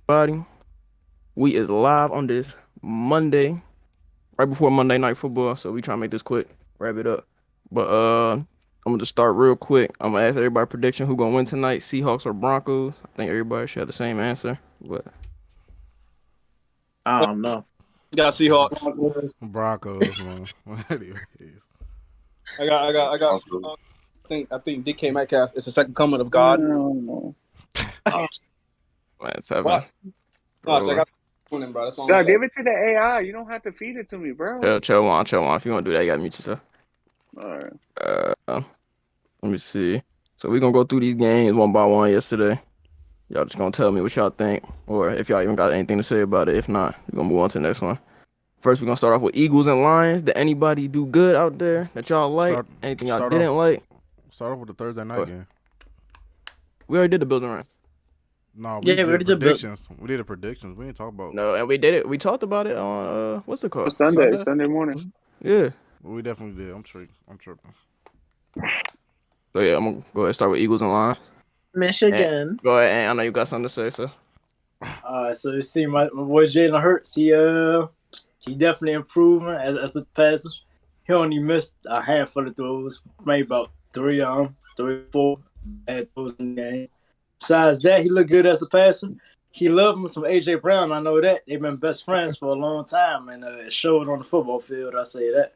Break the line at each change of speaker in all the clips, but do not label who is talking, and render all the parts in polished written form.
everybody. We is live on this Monday, right before Monday Night Football. So we try to make this quick, wrap it up. But I'm gonna just start real quick. I'm gonna ask everybody prediction who gonna win tonight, Seahawks or Broncos. I think everybody should have the same answer. But
I don't know.
Got Seahawks.
Broncos, man.
I got Seahawks. I think DK Metcalf is the second coming of God.
No.
man,
What? Gosh, I got winning, bro. That's all I'm
God,
saying.
give it to the AI. You don't have to feed it to me, bro.
chill on. If you wanna do that, you gotta mute yourself.
All right.
Let me see. So we gonna go through these games one by one yesterday. Y'all just gonna tell me what y'all think, or if y'all even got anything to say about it. If not, we're gonna move on to the next one. First, we're gonna start off with Eagles and Lions. Did anybody do good out there that y'all like? Anything y'all didn't like?
Start off with the Thursday night game.
We already did the Bills and Rams.
No, we did predictions. We did the predictions. We didn't talk about.
No, and we did it. We talked about it on what's it called?
Sunday morning.
Yeah.
We definitely did. I'm tripping.
So yeah, I'm gonna go ahead and start with Eagles and Lions.
Michigan.
And go ahead, and I know you got something to say, so.
So you see my boy Jalen Hurts. He definitely improving as a passer. He only missed a handful of throws, maybe about 3 or 4 bad throws in the game. Besides that, he looked good as a passer. He loved him some AJ Brown. I know that they've been best friends for a long time, and it showed on the football field. I say that.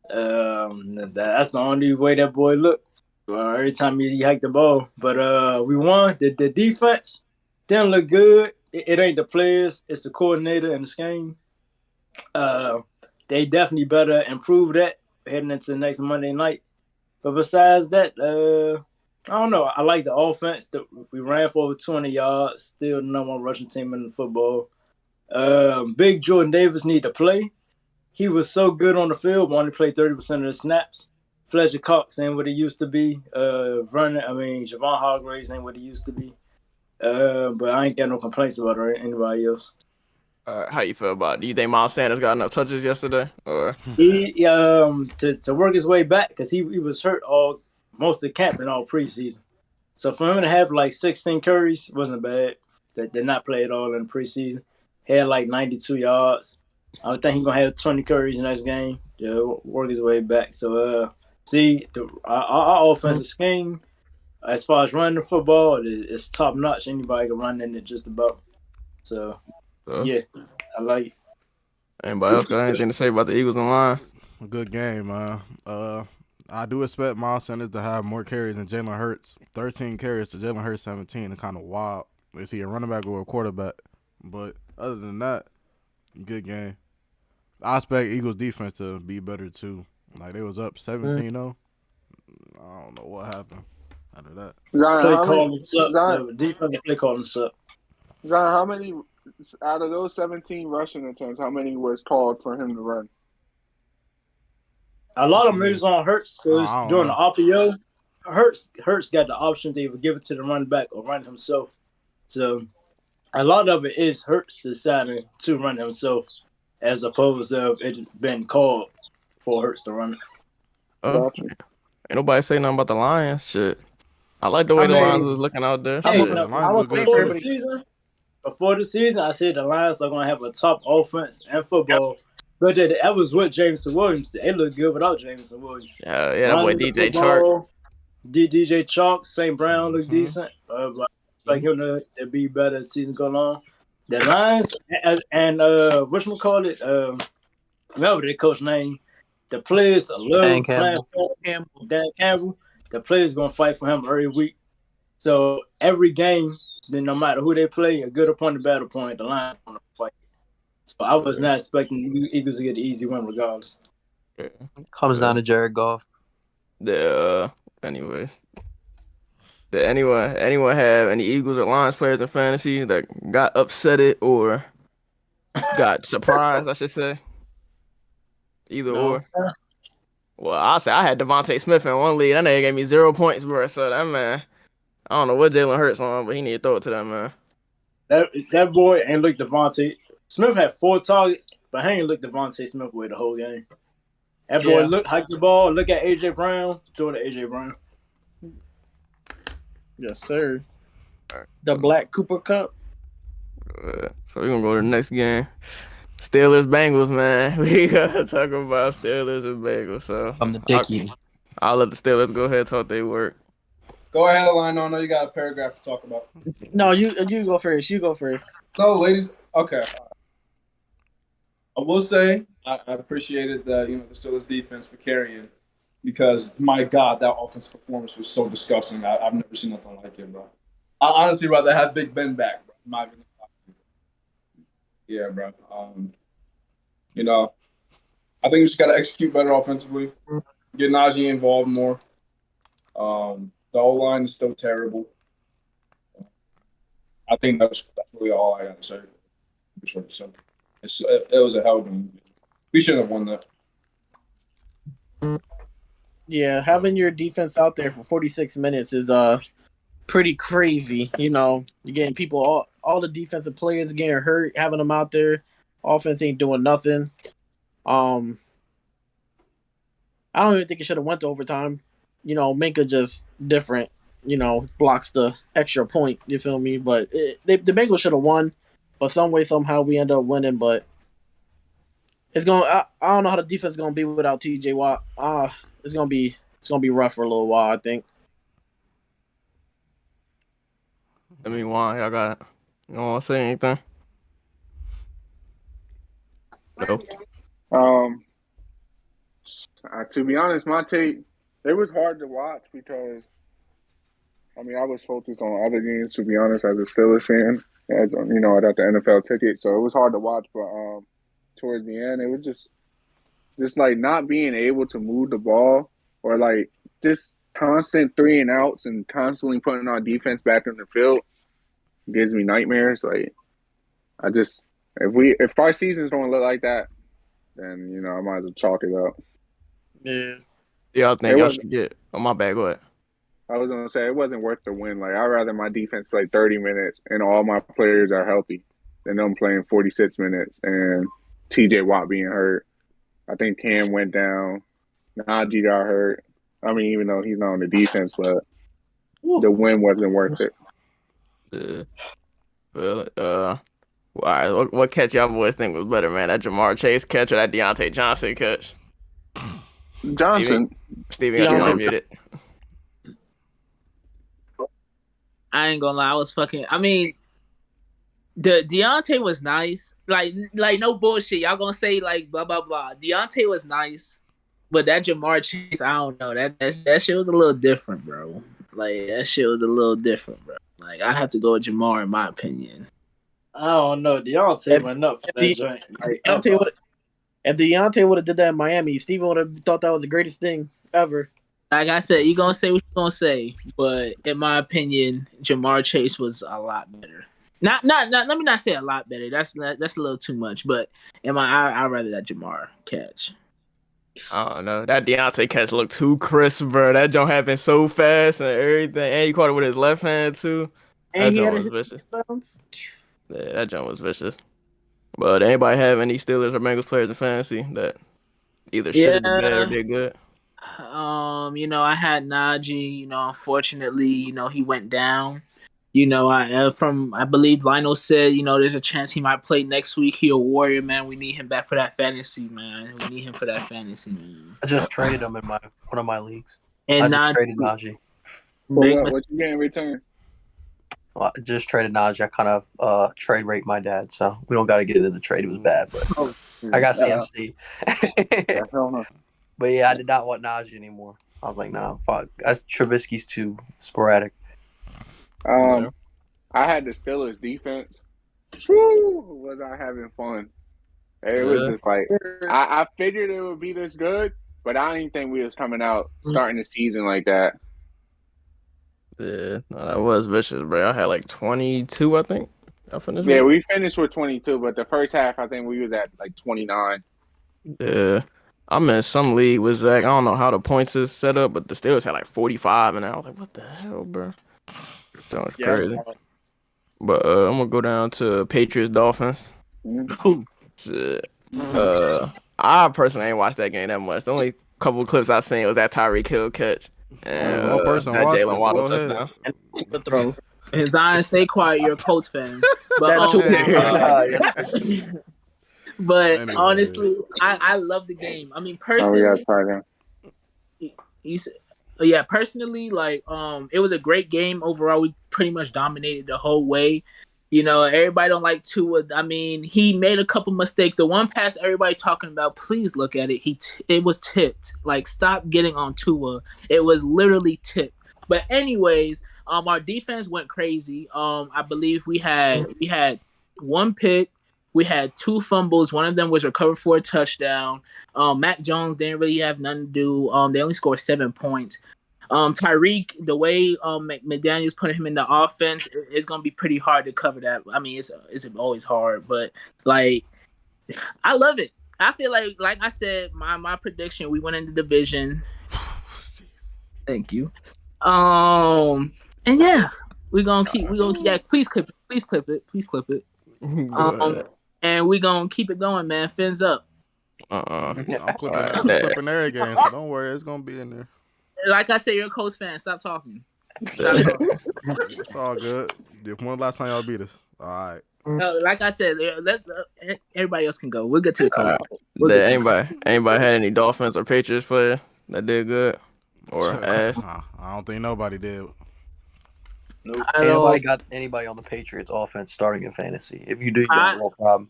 That's the only way that boy looked. Every time he hiked the ball, but we won. The defense didn't look good. It ain't the players; it's the coordinator and the scheme. They definitely better improve that heading into next Monday night. But besides that, I don't know. I like the offense. We ran for over 20 yards. Still the number one rushing team in the football. Big Jordan Davis need to play. He was so good on the field, but only played 30% of the snaps. Fletcher Cox ain't what he used to be. Javon Hargraves ain't what he used to be. But I ain't got no complaints about anybody else.
How you feel about it? Do you think Miles Sanders got enough touches yesterday? Or
he to work his way back because he was hurt most of the camp and all preseason. So for him to have like 16 carries wasn't bad. That did not play at all in the preseason. He had like 92 yards. I think he's gonna have 20 carries next game. Yeah, work his way back. So our offensive scheme, as far as running the football, it's top notch. Anybody can run in it just about. So yeah, I like it.
Anybody else got anything to say about the Eagles and Lions?
Good game, man. I do expect Miles Sanders to have more carries than Jalen Hurts. 13 carries to Jalen Hurts 17 is kind of wild. Is he a running back or a quarterback? But other than that, good game. I expect Eagles defense to be better too. Like they was up 17-0. I don't know what happened out of that.
Defensive play calling suck.
Zion, how many out of those 17 rushing attempts, how many was called for him to run?
A lot of them was on Hurts because during the RPO, Hurts got the option to either give it to the running back or run himself. So a lot of it is Hurts deciding to run himself as opposed to it being called for Hurts to run it.
Ain't nobody say nothing about the Lions. Shit. I like the way the Lions was looking out there.
Before the season, I said the Lions are going to have a top offense and football. But that was with Jameson Williams. They look good without Jameson Williams.
Yeah, that boy DJ Chark.
DJ Chark, St. Brown look decent. Like him to be better as the season goes on. The Lions and whatchamacallit, whatever their coach name, the players love playing for Dan Campbell. The players going to fight for him every week. So every game, then no matter who they play, a good opponent, bad opponent, the Lions going to fight. So I was not expecting the Eagles to get the easy win regardless.
Comes down to Jared Goff.
Anyways. Did anyone have any Eagles or Lions players in fantasy that got upsetted or got surprised, I should say? Either or. Well, I'll say I had Devontae Smith in one league. That nigga gave me 0 points, bro. So that man, I don't know what Jalen Hurts on, but he need to throw it to that man.
That boy ain't looked Devontae. Smith had 4 targets, but he ain't looked Devontae Smith away the whole game. That boy hike the ball, look at AJ Brown, throw it to AJ Brown.
Yes, sir. The Black Cooper Cup.
So we're gonna go to the next game. Steelers Bengals, man. We gotta talk about Steelers and Bengals. So
I'm the Dickie.
I'll let the Steelers go ahead and talk their work.
Go ahead, Lionel. I know you got a paragraph to talk about.
No, you go first. You go first.
No, ladies. Okay. I will say I appreciated the the Steelers defense for carrying, because my God, that offensive performance was so disgusting. I've never seen nothing like it, bro. I honestly rather have Big Ben back, bro. I'm not gonna lie. Yeah, bro. I think we just gotta execute better offensively. Get Najee involved more. The O-line is still terrible. I think that's really all I gotta say. So it was a hell of a game. We should have won that.
Yeah, having your defense out there for 46 minutes is pretty crazy. You're getting people, all the defensive players getting hurt, having them out there. Offense ain't doing nothing. I don't even think it should have went to overtime. Minka just different. Blocks the extra point. You feel me? But the Bengals should have won. But some way, somehow, we end up winning. But it's going. I don't know how the defense is going to be without T.J. Watt. It's gonna be rough for a little while, I think.
I mean, why y'all got? You don't want to say anything? No.
To be honest, my take, it was hard to watch because, I was focused on other games, to be honest, as a Steelers fan. I got the NFL ticket, so it was hard to watch. But towards the end, it was just like not being able to move the ball, or like just constant 3 and outs and constantly putting our defense back in the field gives me nightmares. Like, if our season's going to look like that, then I might as well chalk it up.
Yeah.
Yeah, I think y'all should get. Oh, my bad. Go ahead.
I was gonna say it wasn't worth the win. Like, I'd rather my defense play 30 minutes and all my players are healthy than them playing 46 minutes and T.J. Watt being hurt. I think Cam went down. Najee got hurt. Even though he's not on the defense, but the win wasn't worth it.
All right. What catch y'all boys think was better, man? That Jamar Chase catch or that Deontay Johnson catch?
Johnson.
Stevie got muted.
I ain't gonna lie, I was fucking. The Deontay was nice. Like no bullshit. Y'all gonna say like blah blah blah. Deontay was nice, but that Jamar Chase, I don't know. That shit was a little different, bro. Like, that shit was a little different, bro. Like, I have to go with Jamar in my opinion.
I don't know. Deontay went up for that joint.
If Deontay would have did that in Miami, Steven would have thought that was the greatest thing ever.
Like I said, you gonna say what you gonna say, but in my opinion, Jamar Chase was a lot better. Not. Let me not say a lot better. That's a little too much. But I'd rather that Jamar catch.
I don't know. That Deontay catch looked too crisp, bro. That jump happened so fast and everything. And he caught it with his left hand too.
And
that
he
jump
had
was vicious.
Bounce.
Yeah, that jump was vicious. But anybody have any Steelers or Bengals players in fantasy that either should have been bad or did good?
I had Najee. Unfortunately, he went down. I believe Lionel said, there's a chance he might play next week. He a Warrior, man. We need him back for that fantasy, man. We need him for that fantasy, man.
I just traded him in one of my leagues.
And
I just traded Najee.
What you get in return?
Well, I just traded Najee. I kind of trade rate my dad, so we don't got to get into the trade. It was bad, but I got CMC. But yeah, I did not want Najee anymore. I was like, nah, fuck. Trubisky's too sporadic.
I had the Steelers defense. Woo, was I having fun? It was just like I figured it would be this good, but I didn't think we was coming out starting the season like that.
Yeah, no, that was vicious, bro. I had like 22, I think.
Yeah, we finished with 22, but the first half, I think we was at like 29.
Yeah. I'm in some league with Zach. I don't know how the points is set up, but the Steelers had like 45, and I was like, what the hell, bro? That was crazy. But I'm going to go down to Patriots-Dolphins. Shit. I personally ain't watched that game that much. The only couple of clips I seen was that Tyreek Hill catch. And
one person
that
watched
Jalen
it,
Waddle
so go
touchdown.
The throw.
And Zion, stay quiet. You're a Colts fan. But
That
but
Anyway.
honestly, I love the game. I mean,
Oh, we got
personally,
tight end.
you said, yeah, personally, like it was a great game overall. We pretty much dominated the whole way. You know, everybody don't like Tua. I mean, he made a couple mistakes. The one pass everybody talking about, please look at it. It was tipped. Like, stop getting on Tua. It was literally tipped. But anyways, our defense went crazy. I believe we had one pick. We had 2 fumbles. One of them was recovered for a touchdown. Mac Jones didn't really have nothing to do. They only scored 7 points. Tyreek, the way McDaniel's putting him in the offense, it's gonna be pretty hard to cover that. I mean, it's always hard, but like, I love it. I feel like I said, my prediction, we went in the division. Thank you. And yeah, we're gonna keep. Yeah, please clip it. And we're gonna keep it going, man. Fins up.
I'm clipping every game, so don't worry, it's gonna be in there.
Like I said, you're a Colts fan. Stop talking.
It's all good. When last time y'all beat us? All right.
Like I said, everybody else can go. We'll get to the Colts.
Anybody had any Dolphins or Patriots player that did good or ass?
I don't think nobody did.
Nope. Ain't nobody got anybody on the Patriots offense starting in fantasy. If you do, you got no problem.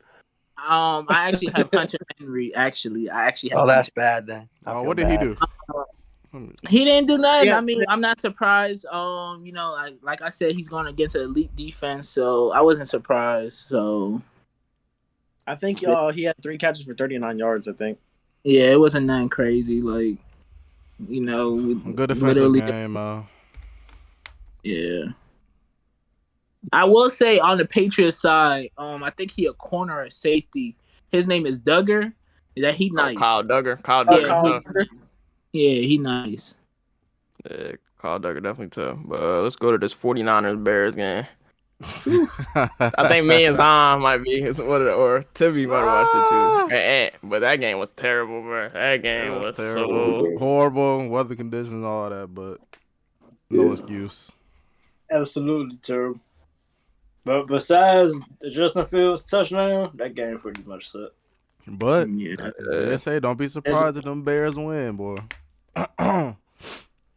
I actually have Hunter Henry. I actually have.
Oh, that's bad then.
What did he do?
He didn't do nothing. I mean, I'm not surprised. You know, like I said, he's going against an elite defense, so I wasn't surprised. So
I think he had 3 catches for 39 yards. I think.
Yeah, it wasn't nothing crazy. Like, you know,
good defensive game.
Yeah. I will say on the Patriots side, I think he a corner or safety. His name is Duggar. That he nice.
Kyle Duggar.
Yeah, he nice.
Yeah, Kyle Duggar definitely tough. But let's go to this 49ers Bears game. I think me and Zon might be or Tibby might have watched it too. But that game was terrible, bro. That game was terrible.
So horrible weather conditions, all that, but no excuse.
Absolutely terrible. But besides the Justin Fields touchdown, that game pretty much sucked.
But they say don't be surprised if them Bears win, boy.
Yeah.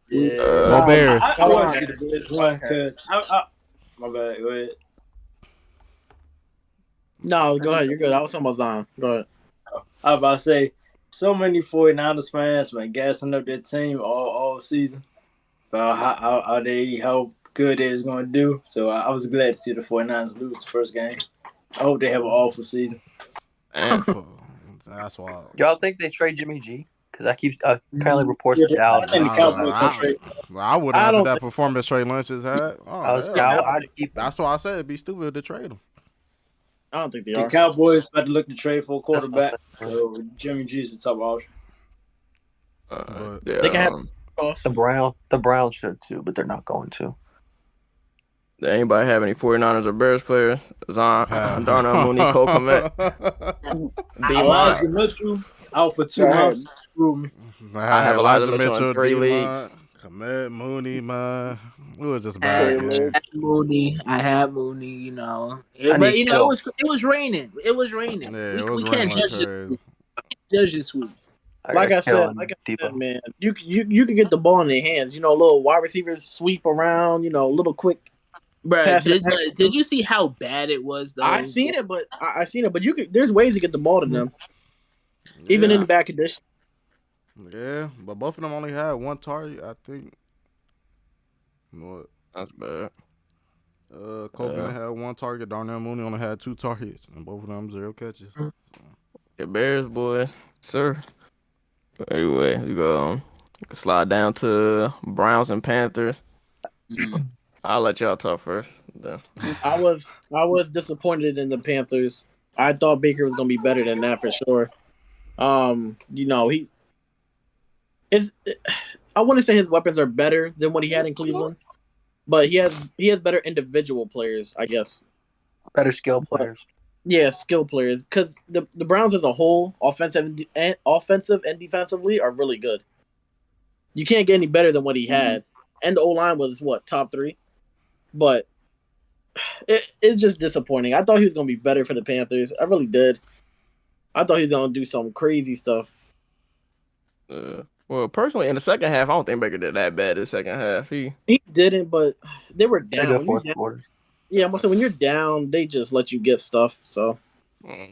Go Bears.
I want to see the Bears win because my bad. Go ahead.
No, go ahead. You're good. I was talking about Zion. Go ahead.
I was about to say, so many 49ers fans been gassing up their team all season about how good they was going to do. So I was glad to see the 49ers lose the first game. I hope they have an awful season.
That's wild.
Y'all think they trade Jimmy G? Because I keep kindly reports to Dallas.
I wouldn't have that performance Trey Lynch has had. That's why I said it'd be stupid to trade him.
I don't think they
are.
The
Cowboys about to look to trade for a quarterback, so Jimmy G is the top option.
They can have
the Browns should too, but they're not going to.
Did anybody have any 49ers or Bears players? Zon, Darnell Mooney, Cole Kmet.
Elijah Mitchell out for 2 months. Screw me.
I have Elijah Mitchell in 3 leagues.
Kmet, Mooney, man. It was just a bad game.
I have Mooney, you know. But, you know, it was raining. It was raining.
Yeah,
we can't judge this week.
Like I said, man, you can get the ball in their hands. You know, little wide receivers sweep around, you know, little quick.
Bro, did you see how bad it was? Though
I seen it, but there's ways to get the ball to them, even in the bad condition.
Yeah, but both of them only had 1 target, I think. What?
That's bad.
Copeland had 1 target. Darnell Mooney only had 2 targets, and both of them 0 catches.
The Bears, boy, sir. But anyway, we can slide down to Browns and Panthers. I'll let y'all talk first.
I was disappointed in the Panthers. I thought Baker was gonna be better than that for sure. You know, I wouldn't say his weapons are better than what he had in Cleveland, but he has better individual players, I guess.
Better skill players.
Yeah, skill players. Because the Browns as a whole, offensive and defensively, are really good. You can't get any better than what he had. And the O-line was, top 3? But it's just disappointing. I thought he was gonna be better for the Panthers. I really did. I thought he was gonna do some crazy stuff.
Well, personally, in the second half, I don't think Baker did that bad in the second half.
He didn't, but they were
Had a
down.
good
When
fourth
you're down
quarter.
yeah, I'm gonna say when you're down, they just let you get stuff. So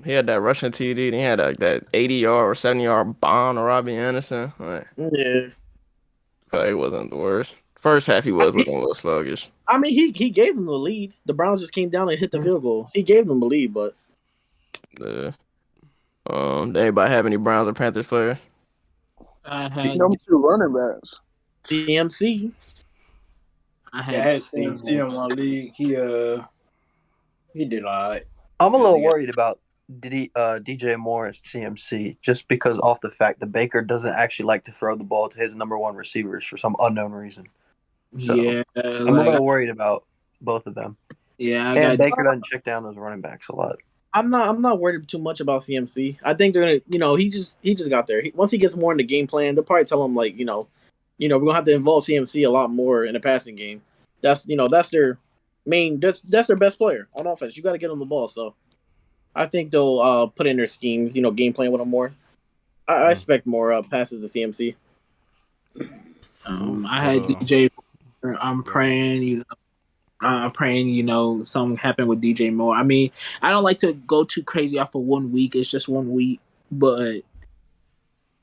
he had that rushing TD. Then he had that 80-yard or 70-yard bomb to Robbie Anderson. Like,
yeah,
but it wasn't the worst. First half, he was looking a little sluggish.
I mean he gave them the lead. The Browns just came down and hit the field goal. He gave them the lead, but
Did anybody have any Browns or Panthers players?
I had
Number 2 running backs.
CMC.
I
I
had
had CMC in my league. He did all right.
I'm a little worried about DJ Moore's CMC just because off the fact that Baker doesn't actually like to throw the ball to his number one receivers for some unknown reason. So
yeah,
I'm a little worried about both of them.
yeah. I
And
got
Baker doesn't check down those running backs a lot.
I'm not worried too much about CMC. I think they're gonna, he just got there. Once he gets more in the game plan, they'll probably tell him like, we're gonna have to involve CMC a lot more in the passing game. That's their main. That's their best player on offense. You got to get him the ball. So I think they'll put in their schemes, game plan with him more. I expect more passes to CMC.
I had DJ. I'm praying, something happened with DJ Moore. I mean, I don't like to go too crazy off of 1 week. It's just 1 week, but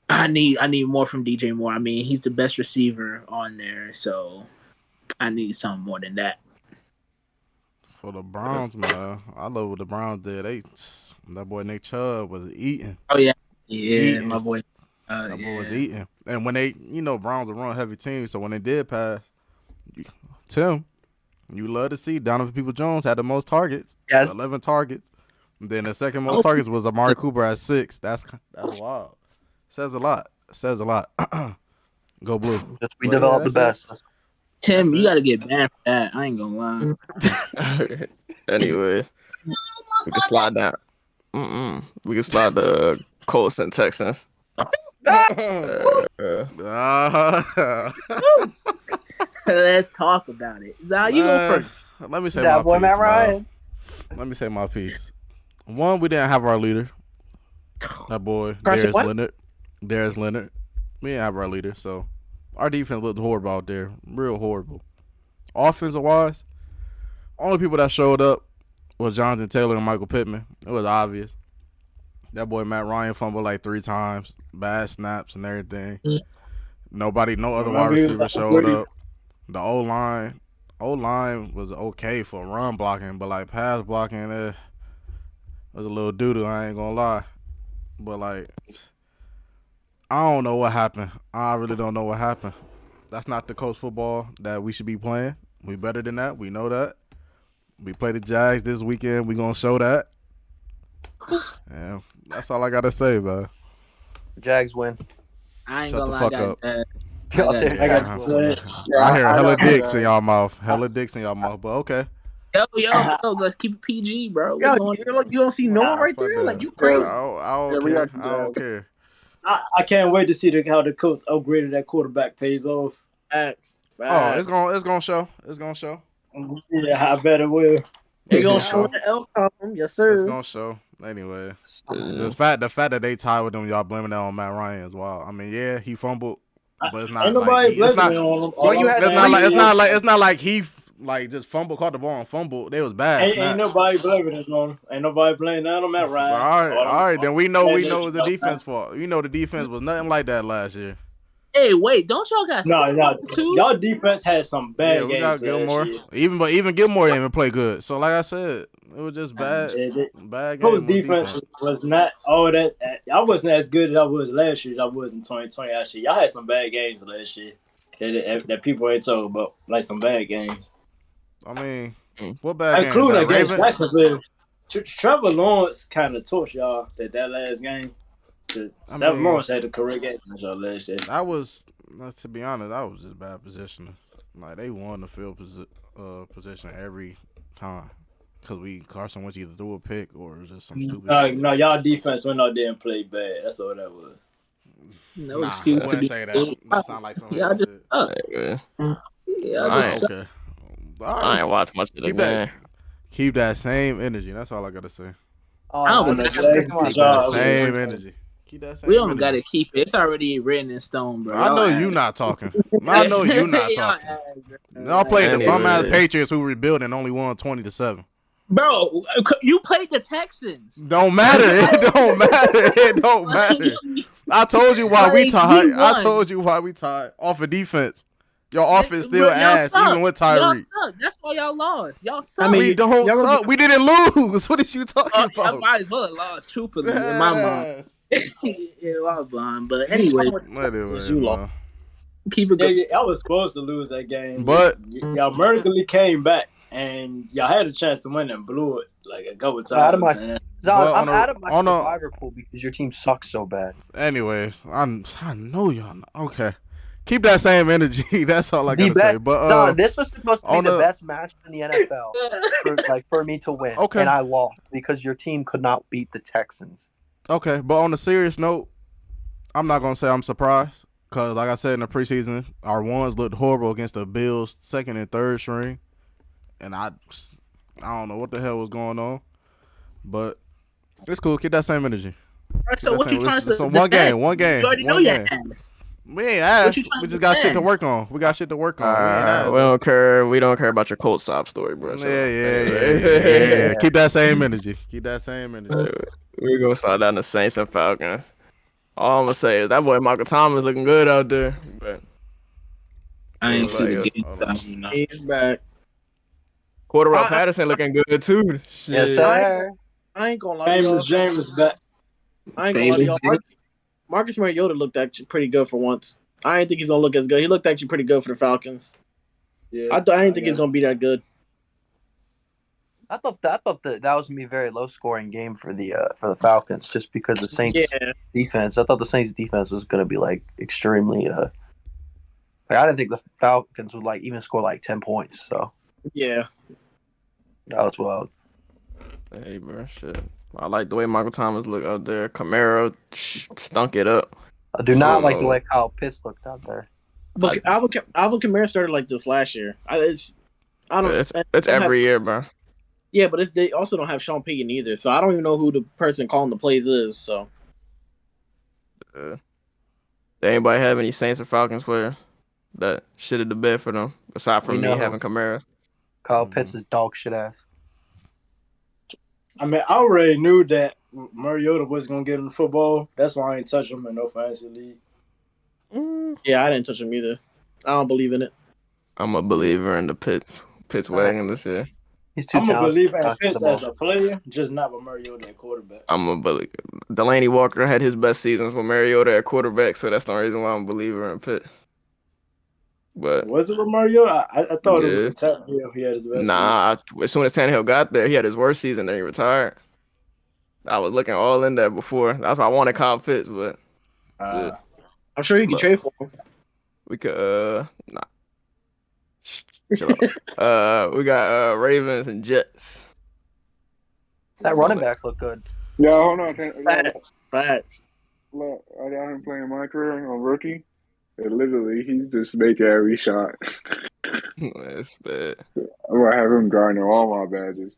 I need more from DJ Moore. I mean, he's the best receiver on there, so I need something more than that.
For the Browns, man, I love what the Browns did. That boy Nick Chubb was eating.
Oh yeah,
Eating.
my boy.
That boy was eating. And when they, Browns are a run heavy team, so when they did pass, Tim, you love to see Donovan Peoples-Jones had the most targets.
Yes.
11 targets. And then the second most targets was Amari Cooper at 6. That's wild. Says a lot. Go blue.
We developed the best.
Tim, you got to get banned for that. I ain't gonna lie.
Anyways, we can slide down. We can slide the Colts and Texans.
Let's talk about it. Zal, you go first.
Let me say
That
my
boy
piece.
Matt Ryan.
Let me say my piece. One, we didn't have our leader. That boy,
Carson
Darius Leonard. We didn't have our leader, so our defense looked horrible out there. Real horrible. Offensive wise, only people that showed up was Jonathan Taylor and Michael Pittman. It was obvious. That boy Matt Ryan fumbled like 3 times, bad snaps and everything. No other wide receiver showed up. The O-line was okay for run blocking, but like pass blocking, was a little doo-doo, I ain't gonna lie. But like, I don't know what happened. I really don't know what happened. That's not the coach football that we should be playing. We better than that. We know that. We play the Jags this weekend. We gonna show that. Yeah, that's all I gotta say, bro.
Jags win.
I ain't
Shut
gonna
the
lie,
fuck
I got
up.
that.
I hear hella dicks in y'all mouth. Hella dicks in y'all mouth, but okay.
Yo, let's keep it PG, bro.
Yo,
What's going on?
you don't see Noah right
fuck
there?
that.
Like, you crazy.
I
Yeah,
don't
we
care.
got the
I don't
Jags.
care.
I can't wait to see how the coach upgraded that quarterback pays off.
Facts.
Oh, it's gonna show. It's gonna show.
Yeah, I bet it will.
They gonna show the L column, yes sir.
It's gonna show. Anyway, the fact that they tied with them, y'all blaming that on Matt Ryan as well. I mean, yeah, he fumbled, but it's not
Ain't
like
nobody
it's not.
blaming on him.
Well, you had-
It's not like he just fumbled, caught the ball and fumbled. They was bad.
Ain't nobody blaming us on him. Ain't nobody blaming that on Matt Ryan.
All right. Then we know it was the defense fault. You know the defense was nothing like that last year.
Hey, wait, don't y'all got
No,
too?
y'all defense had some bad
Yeah, we
games
got
last
Gilmore.
year.
Even Gilmore didn't even play good. So like I said, it was just bad. Bad game.
Coach defense was not all that. I wasn't as good as I was last year as I was in 2020. Actually, y'all had some bad games last year that people ain't talking about, like some bad games.
I mean, what bad games?
Including
Like
against Jacksonville. Trevor Lawrence kind of torched y'all that last game. Trevor Lawrence had the correct game against y'all last year.
That was, to be honest, that was just bad positioning. Like they won the field position every time because Carson Wentz either threw a pick or it was just some stupid.
No, y'all defense went out there and played bad. That's all that was.
No excuse to be.
Say that. That sound like something.
Y'all just
Yeah,
yeah,
okay. All right.
I ain't watched much of the
Keep
game.
Keep that same energy. That's all I gotta say.
Oh,
I don't
I
believe
think
that.
that's my
Keep
job.
that
bad.
same energy. Keep that same
We don't
energy.
gotta keep it. It's already written in stone, bro.
I know you
ass.
not talking. I know you not
Y'all
talking.
ass, bro.
Y'all played the bum ass
Anyway.
Patriots who rebuilt and only won 20-7.
Bro, you played the Texans.
Don't matter. It don't matter. It don't matter. I told you why we
Like,
tied.
we
I
won.
told you why we tied. Off of defense. Your offense still
Bro, y'all
ass,
suck.
even with
Y'all
Tyreek.
suck. That's why y'all lost. Y'all suck.
I mean,
We don't
y'all
suck. We didn't lose. What is you talking
I
about?
might as well have lost, truthfully, in my mind. In my mind. But anyway,
Anyway,
you lost.
man.
keep it
Yeah,
going.
y'all was supposed to lose that game,
But-
y'all miraculously came back and y'all had a chance to win and blew it like a couple times.
Out of my-
man.
Zon,
But
I'm out of my
on a-
survivor pool because your team sucks so bad.
Anyways, I know y'all. Okay, keep that same energy. That's all I
The
gotta say.
best,
But
Zon, this was supposed to be
on
the
a-
best match in the NFL for me to win,
Okay.
and I lost because your team could not beat the Texans.
okay, but on a serious note, I'm not gonna say I'm surprised because, like I said in the preseason, our ones looked horrible against the Bills' second and third string, and I don't know what the hell was going on, but it's cool. Keep that same energy.
So what you trying to say?
So one game.
You already know
one
your
game.
ass.
We ain't ass.
What you trying
We
to
just got shit to
defend?
work on. We got shit to work on. We ain't ass.
We don't care. We don't care about your cold sob story, bro. So,
Yeah. Keep that same energy. Keep that same energy.
We're gonna start down the Saints and Falcons. All I'm gonna say is that boy Michael Thomas looking good out there. But
I ain't see the
Like,
game.
hold on.
So, you know.
He's back.
Cordero
I-
Patterson looking good too. Shit.
Yes, sir.
I ain't gonna lie to y'all.
James back.
I ain't gonna lie to y'all.
Famous
Marcus Mariota looked actually pretty good for once. I didn't think he's gonna look as good. He looked actually pretty good for the Falcons.
Yeah,
I didn't think he's gonna be that good.
I thought that was gonna be a very low scoring game for the Falcons, just because the Saints defense. I thought the Saints defense was gonna be like extremely. Like, I didn't think the Falcons would like even score like 10 points. So
Yeah.
that was wild.
Hey, bro, shit. I like the way Michael Thomas look out there. Camaro stunk it up.
I do not like the
Oh.
way Kyle Pitts looked out there.
But Alvin Kamara started like this last year. I don't.
It's every year, bro.
Yeah, but they also don't have Sean Payton either, so I don't even know who the person calling the plays is. So
Did anybody have any Saints or Falcons player that shitted the bed for them aside from
We
me
know.
having Camaro?
Kyle Pitts is dog shit ass.
I mean, I already knew that Mariota was gonna get him the football. That's why I ain't touch him in no fantasy league.
yeah, I didn't touch him either. I don't believe in it.
I'm a believer in the Pitts wagon this year.
He's too
I'm a
talented.
believer
to
in
pass the
Pitts
ball.
as a player, just not with Mariota at quarterback.
I'm a believer. Delaney Walker had his best seasons with Mariota at quarterback, so that's the only reason why I'm a believer in Pitts. But
Was it with Mariota? I thought it was
Yeah.
a Tannehill. He had his best.
as soon as Tannehill got there, he had his worst season, then he retired. I was looking all in that before. That's why I wanted Kyle Pitts, but
season.
I'm sure you can
Look.
trade for him.
we could nah. Chill out. We got Ravens and Jets.
That running back looked good.
Yeah, hold on.
Facts.
Look, I got him playing my career on rookie. And literally, he just make every shot.
That's bad.
I'm gonna have him grinding all my badges.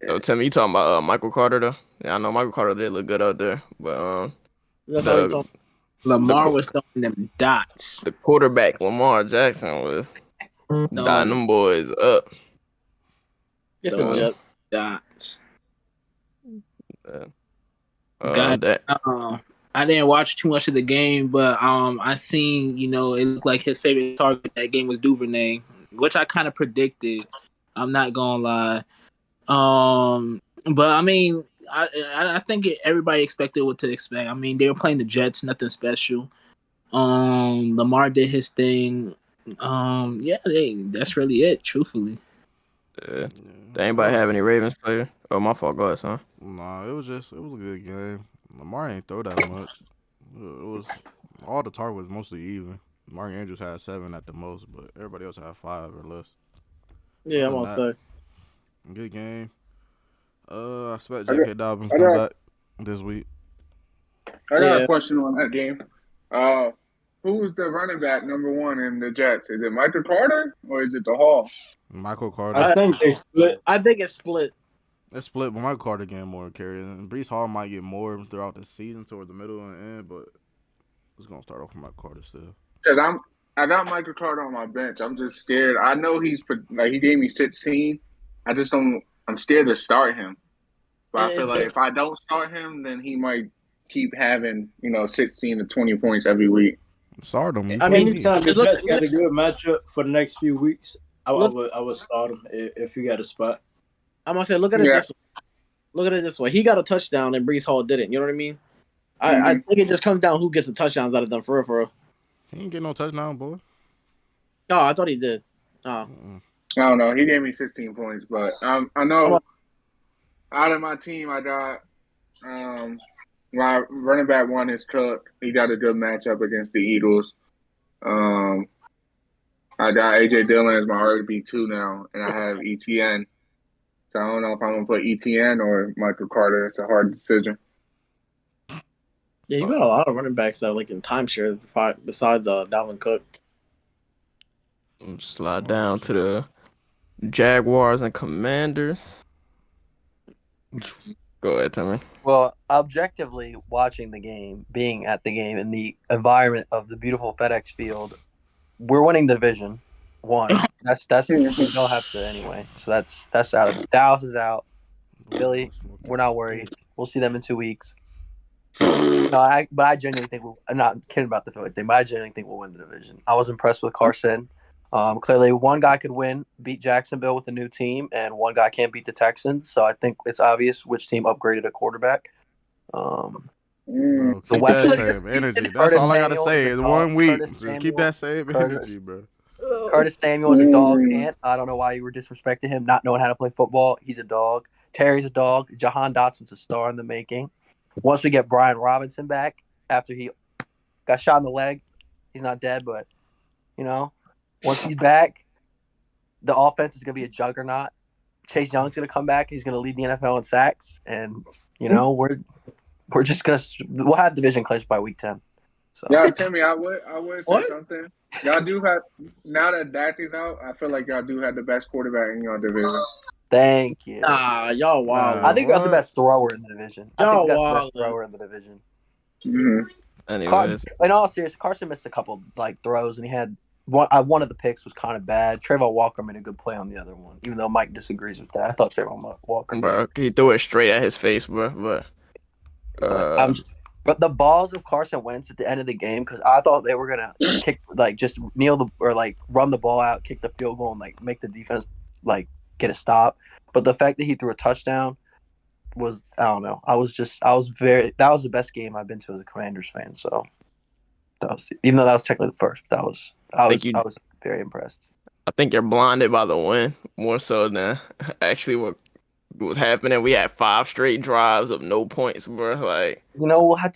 So Timmy, you talking about Michael Carter though? Yeah, I know Michael Carter did look good out there, but
That's how he told.
Lamar was throwing them dots.
the quarterback Lamar Jackson was dotting them boys up.
It's
So-
a Jets.
Dots.
God, that
I didn't watch too much of the game, but I seen, it looked like his favorite target that game was Duvernay, which I kind of predicted. I'm not gonna lie. But I mean, I think everybody expected what to expect. I mean, they were playing the Jets, nothing special. Lamar did his thing. That's really it, truthfully.
Did anybody have any Ravens player? Oh, my fault. Go ahead, son.
Nah, it was a good game. Lamar ain't throw that much. It was all the target was mostly even. Mark Andrews had 7 at the most, but everybody else had 5 or less.
Yeah, I'm gonna say.
Good game. I expect J.K. Dobbins come back this week.
I got
Yeah.
a question on that game. who's the running back number 1 in the Jets? Is it Michael Carter or is it the Hall?
Michael Carter.
I think they split.
I think it's split.
It's split, but Michael Carter getting more carries. And Breece Hall might get more throughout the season toward the middle and end, but it's gonna start off with Michael Carter still.
Because I got Michael Carter on my bench. I'm just scared. I know he gave me 16. I just don't. I'm scared to start him. But I feel like if I don't start him, then he might keep having 16 to 20 points every week.
Start him.
I mean, anytime the Jets got a good matchup for the next few weeks, I would start him if you got a spot.
I'm gonna say, look at it this way. Look at it this way. He got a touchdown and Breece Hall didn't. You know what I mean? I think it just comes down who gets the touchdowns out of them for real.
He ain't get no touchdown, boy.
Oh, I thought he did. Oh.
I don't know. He gave me 16 points, but I know out of my team, I got my running back 1 is Cook. He got a good matchup against the Eagles. I got A.J. Dillon as my RB2 now, and I have ETN. So I don't know if I'm going to put ETN or Michael Carter. It's a hard decision.
Yeah, you got a lot of running backs that are like in timeshares besides Dalvin Cook.
Slide down to the Jaguars and Commanders. Go ahead, Tommy.
Well, objectively watching the game, being at the game in the environment of the beautiful FedEx Field, we're winning the division. 1. That's we don't have to anyway. So that's out of it. Dallas is out. Philly, we're not worried. We'll see them in 2 weeks. But I genuinely think I'm not kidding about the Philly thing, but I genuinely think we'll win the division. I was impressed with Carson. Clearly, one guy could beat Jacksonville with a new team, and one guy can't beat the Texans. So I think it's obvious which team upgraded a quarterback.
Bro, keep that same energy. That's all I gotta say is 1 week. Just keep that same energy, bro.
Curtis Samuel is a dog. And I don't know why you were disrespecting him, not knowing how to play football. He's a dog. Terry's a dog. Jahan Dotson's a star in the making. Once we get Brian Robinson back after he got shot in the leg, he's not dead, but once he's back, the offense is gonna be a juggernaut. Chase Young's gonna come back. He's gonna lead the NFL in sacks, and we're just we'll have division clinched by week 10. So.
Yeah, Timmy, I would say something. Y'all do have, now that Dak is out, I feel like y'all do have the best quarterback in your division.
Thank you.
Nah, y'all wild.
I think we got the best thrower in the division.
Mm-hmm.
Anyways,
in all seriousness, Carson missed a couple throws, and he had one of the picks was kind of bad. Trayvon Walker made a good play on the other one, even though Mike disagrees with that. I thought Trayvon Walker,
bro, he threw it straight at his face, bro.
But the balls of Carson Wentz at the end of the game, because I thought they were gonna kick, just kneel run the ball out, kick the field goal, and make the defense get a stop. But the fact that he threw a touchdown was, I don't know. That was the best game I've been to as a Commanders fan. So even though that was technically the first, I was very impressed.
I think you're blinded by the win more so than actually what was happening. We had 5 straight drives of no points, bro.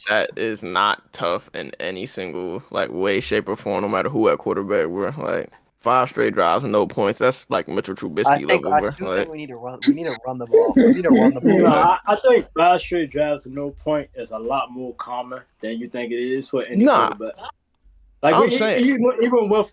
That is not tough in any single way, shape, or form, no matter who at quarterback, bro. 5 straight drives and no points. That's Mitchell Trubisky level, bro.
I think we need to run. We need to run the ball. We need to run the ball.
I think 5 straight drives and no point is a lot more common than you think it is for any quarterback.
I'm saying
even with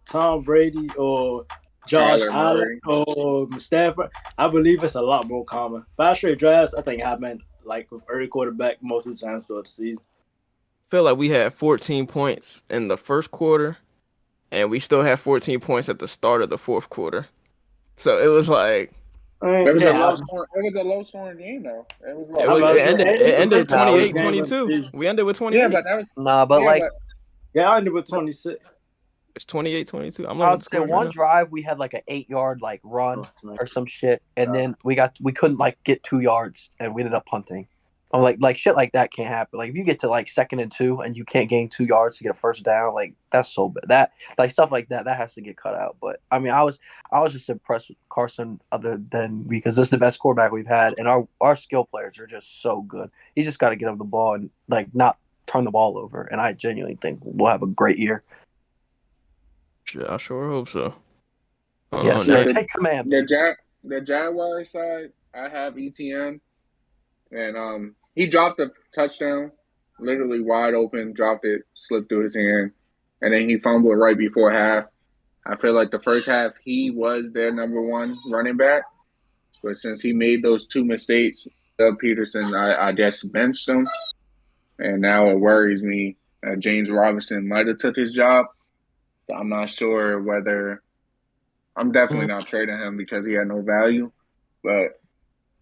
Tom Brady or Josh Allen or Stafford, I believe it's a lot more common. 5 straight drives, I think, happened with early quarterback most of the times throughout the season.
I feel like we had 14 points in the first quarter, and we still had 14 points at the start of the fourth quarter. So it was
it was a low scoring game though.
It ended 28-22. We ended with 28.
Yeah, but that was
I ended with 26.
It's 28-22.
I would say one drive we had an 8-yard run or some shit, and then we couldn't get 2 yards, and we ended up punting. I'm shit like that can't happen. If you get to 2nd and 2 and you can't gain 2 yards to get a first down, that's so bad. That stuff like that has to get cut out. But I mean, I was just impressed with Carson, other than because this is the best quarterback we've had, and our skill players are just so good. He's just got to get him the ball and not turn the ball over. And I genuinely think we'll have a great year.
Yeah, I sure hope so.
Yes, take command.
The Jaguars side, I have ETN, and he dropped a touchdown literally wide open, dropped it, slipped through his hand, and then he fumbled right before half. I feel like the first half he was their number one running back, but since he made those two mistakes, Doug Peterson, I just benched him, and now it worries me that James Robinson might have took his job. So I'm not sure whether I'm definitely not trading him because he had no value, but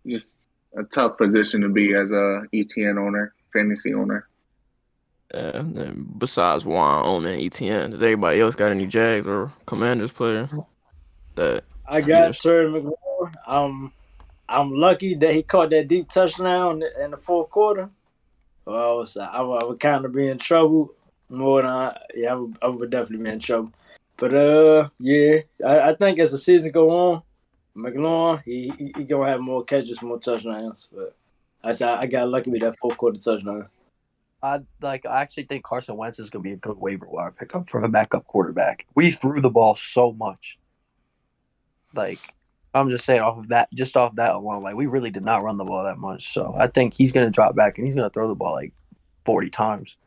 just a tough position to be as a ETN owner, fantasy owner.
And besides Juan owning ETN, does anybody else got any Jags or Commanders player that
I got Terry McLaurin. I'm lucky that he caught that deep touchdown in the fourth quarter. Well, I would kind of be in trouble more than I would definitely be in trouble. But yeah, I think as the season go on, McLaurin he gonna have more catches, more touchdowns. But I got lucky with that fourth quarter touchdown.
I actually think Carson Wentz is gonna be a good waiver wire pickup for a backup quarterback. We threw the ball so much. Like, I'm just saying off of that alone, like we really did not run the ball that much. So I think he's gonna drop back and he's gonna throw the ball like 40 times.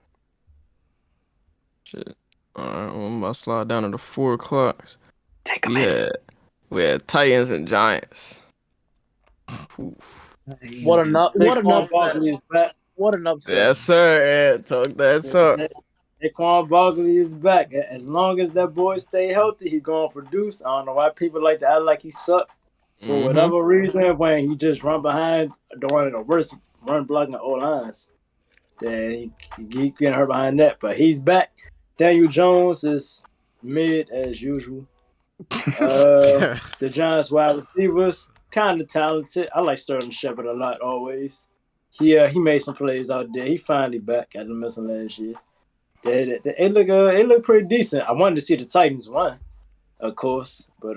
Shit. All right, well, I'm about to slide down to the 4 o'clocks.
Take a minute.
We had Titans and Giants. Oof.
What an upset! What an upset!
Yes, sir. Ed, talk that talk.
Saquon Barkley is back. As long as that boy stay healthy, he gonna produce. I don't know why people like to act like he sucked for whatever reason. When he just run behind one of the worst run blocking O-lines, then he getting hurt behind that. But he's back. Daniel Jones is mid as usual. The Giants wide receivers kind of talented. I like Sterling Shepard a lot always. He made some plays out there. He finally back after missing last year. They look pretty decent. I wanted to see the Titans win, of course, but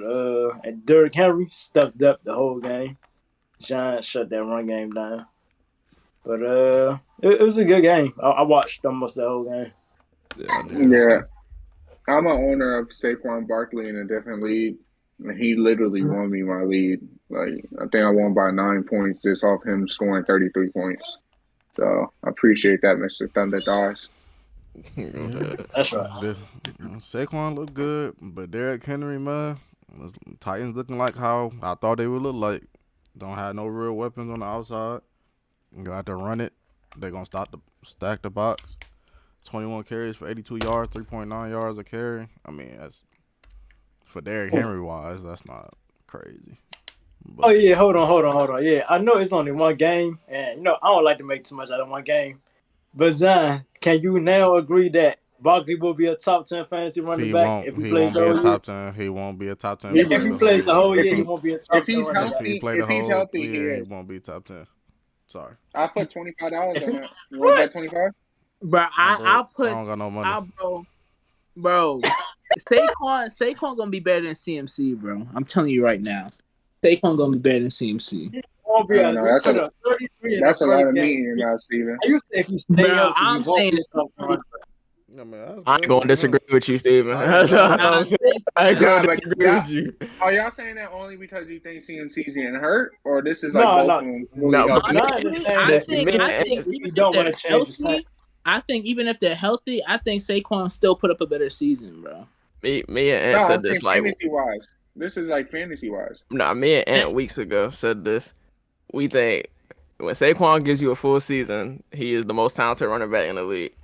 and Derrick Henry stepped up the whole game. Giants shut that run game down, but it was a good game. I watched almost the whole game.
Yeah, I'm an owner of Saquon Barkley in a different league, and he literally won me my lead. Like, I think I won by 9 points just off him scoring 33 points. So I appreciate that, Mr. Thunder Dawes.
That's right.
Saquon looked good, but Derrick Henry, man, Titans looking like how I thought they would look like. Don't have no real weapons on the outside. You got to run it. They're gonna stack the box. 21 carries for 82 yards, 3.9 yards a carry. I mean, that's for Derrick Henry wise, that's not crazy. But,
oh yeah, hold on. Yeah, I know it's only one game, and I don't like to make too much out of one game. But Zion, can you now agree that Barkley will be a top 10 fantasy running back if he plays the whole year?
Top 10. He won't be a top 10.
If he plays the whole year, he won't be a top 10 running back.
If he's healthy, he
won't be top 10. Sorry.
I put $25 on that. You want that 25?
Bro, I
don't got no money.
Bro, Saquon gonna be better than CMC, bro. I'm telling you right now. Saquon gonna be better than CMC.
That's a lot of meat in your mouth, Steven.
I'm saying
I ain't gonna disagree with you, Steven. I ain't gonna disagree with you.
Are y'all saying that only because you think CMC's getting hurt, or this is like both of them?
I think even if they're healthy, I think Saquon still put up a better season, bro.
Me and Ant said this like
fantasy-wise. This is like fantasy-wise.
Nah, me and Ant weeks ago said this. We think when Saquon gives you a full season, he is the most talented running back in the league.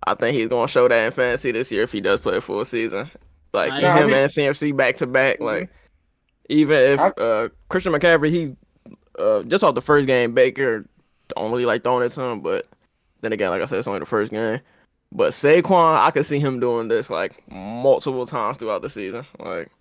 I think he's gonna show that in fantasy this year if he does play a full season. Like and CMC back to back. Like even if Christian McCaffrey, he just off the first game, Baker don't really like throwing it to him, but then again, like I said, it's only the first game. But Saquon, I could see him doing this like multiple times throughout the season. Like,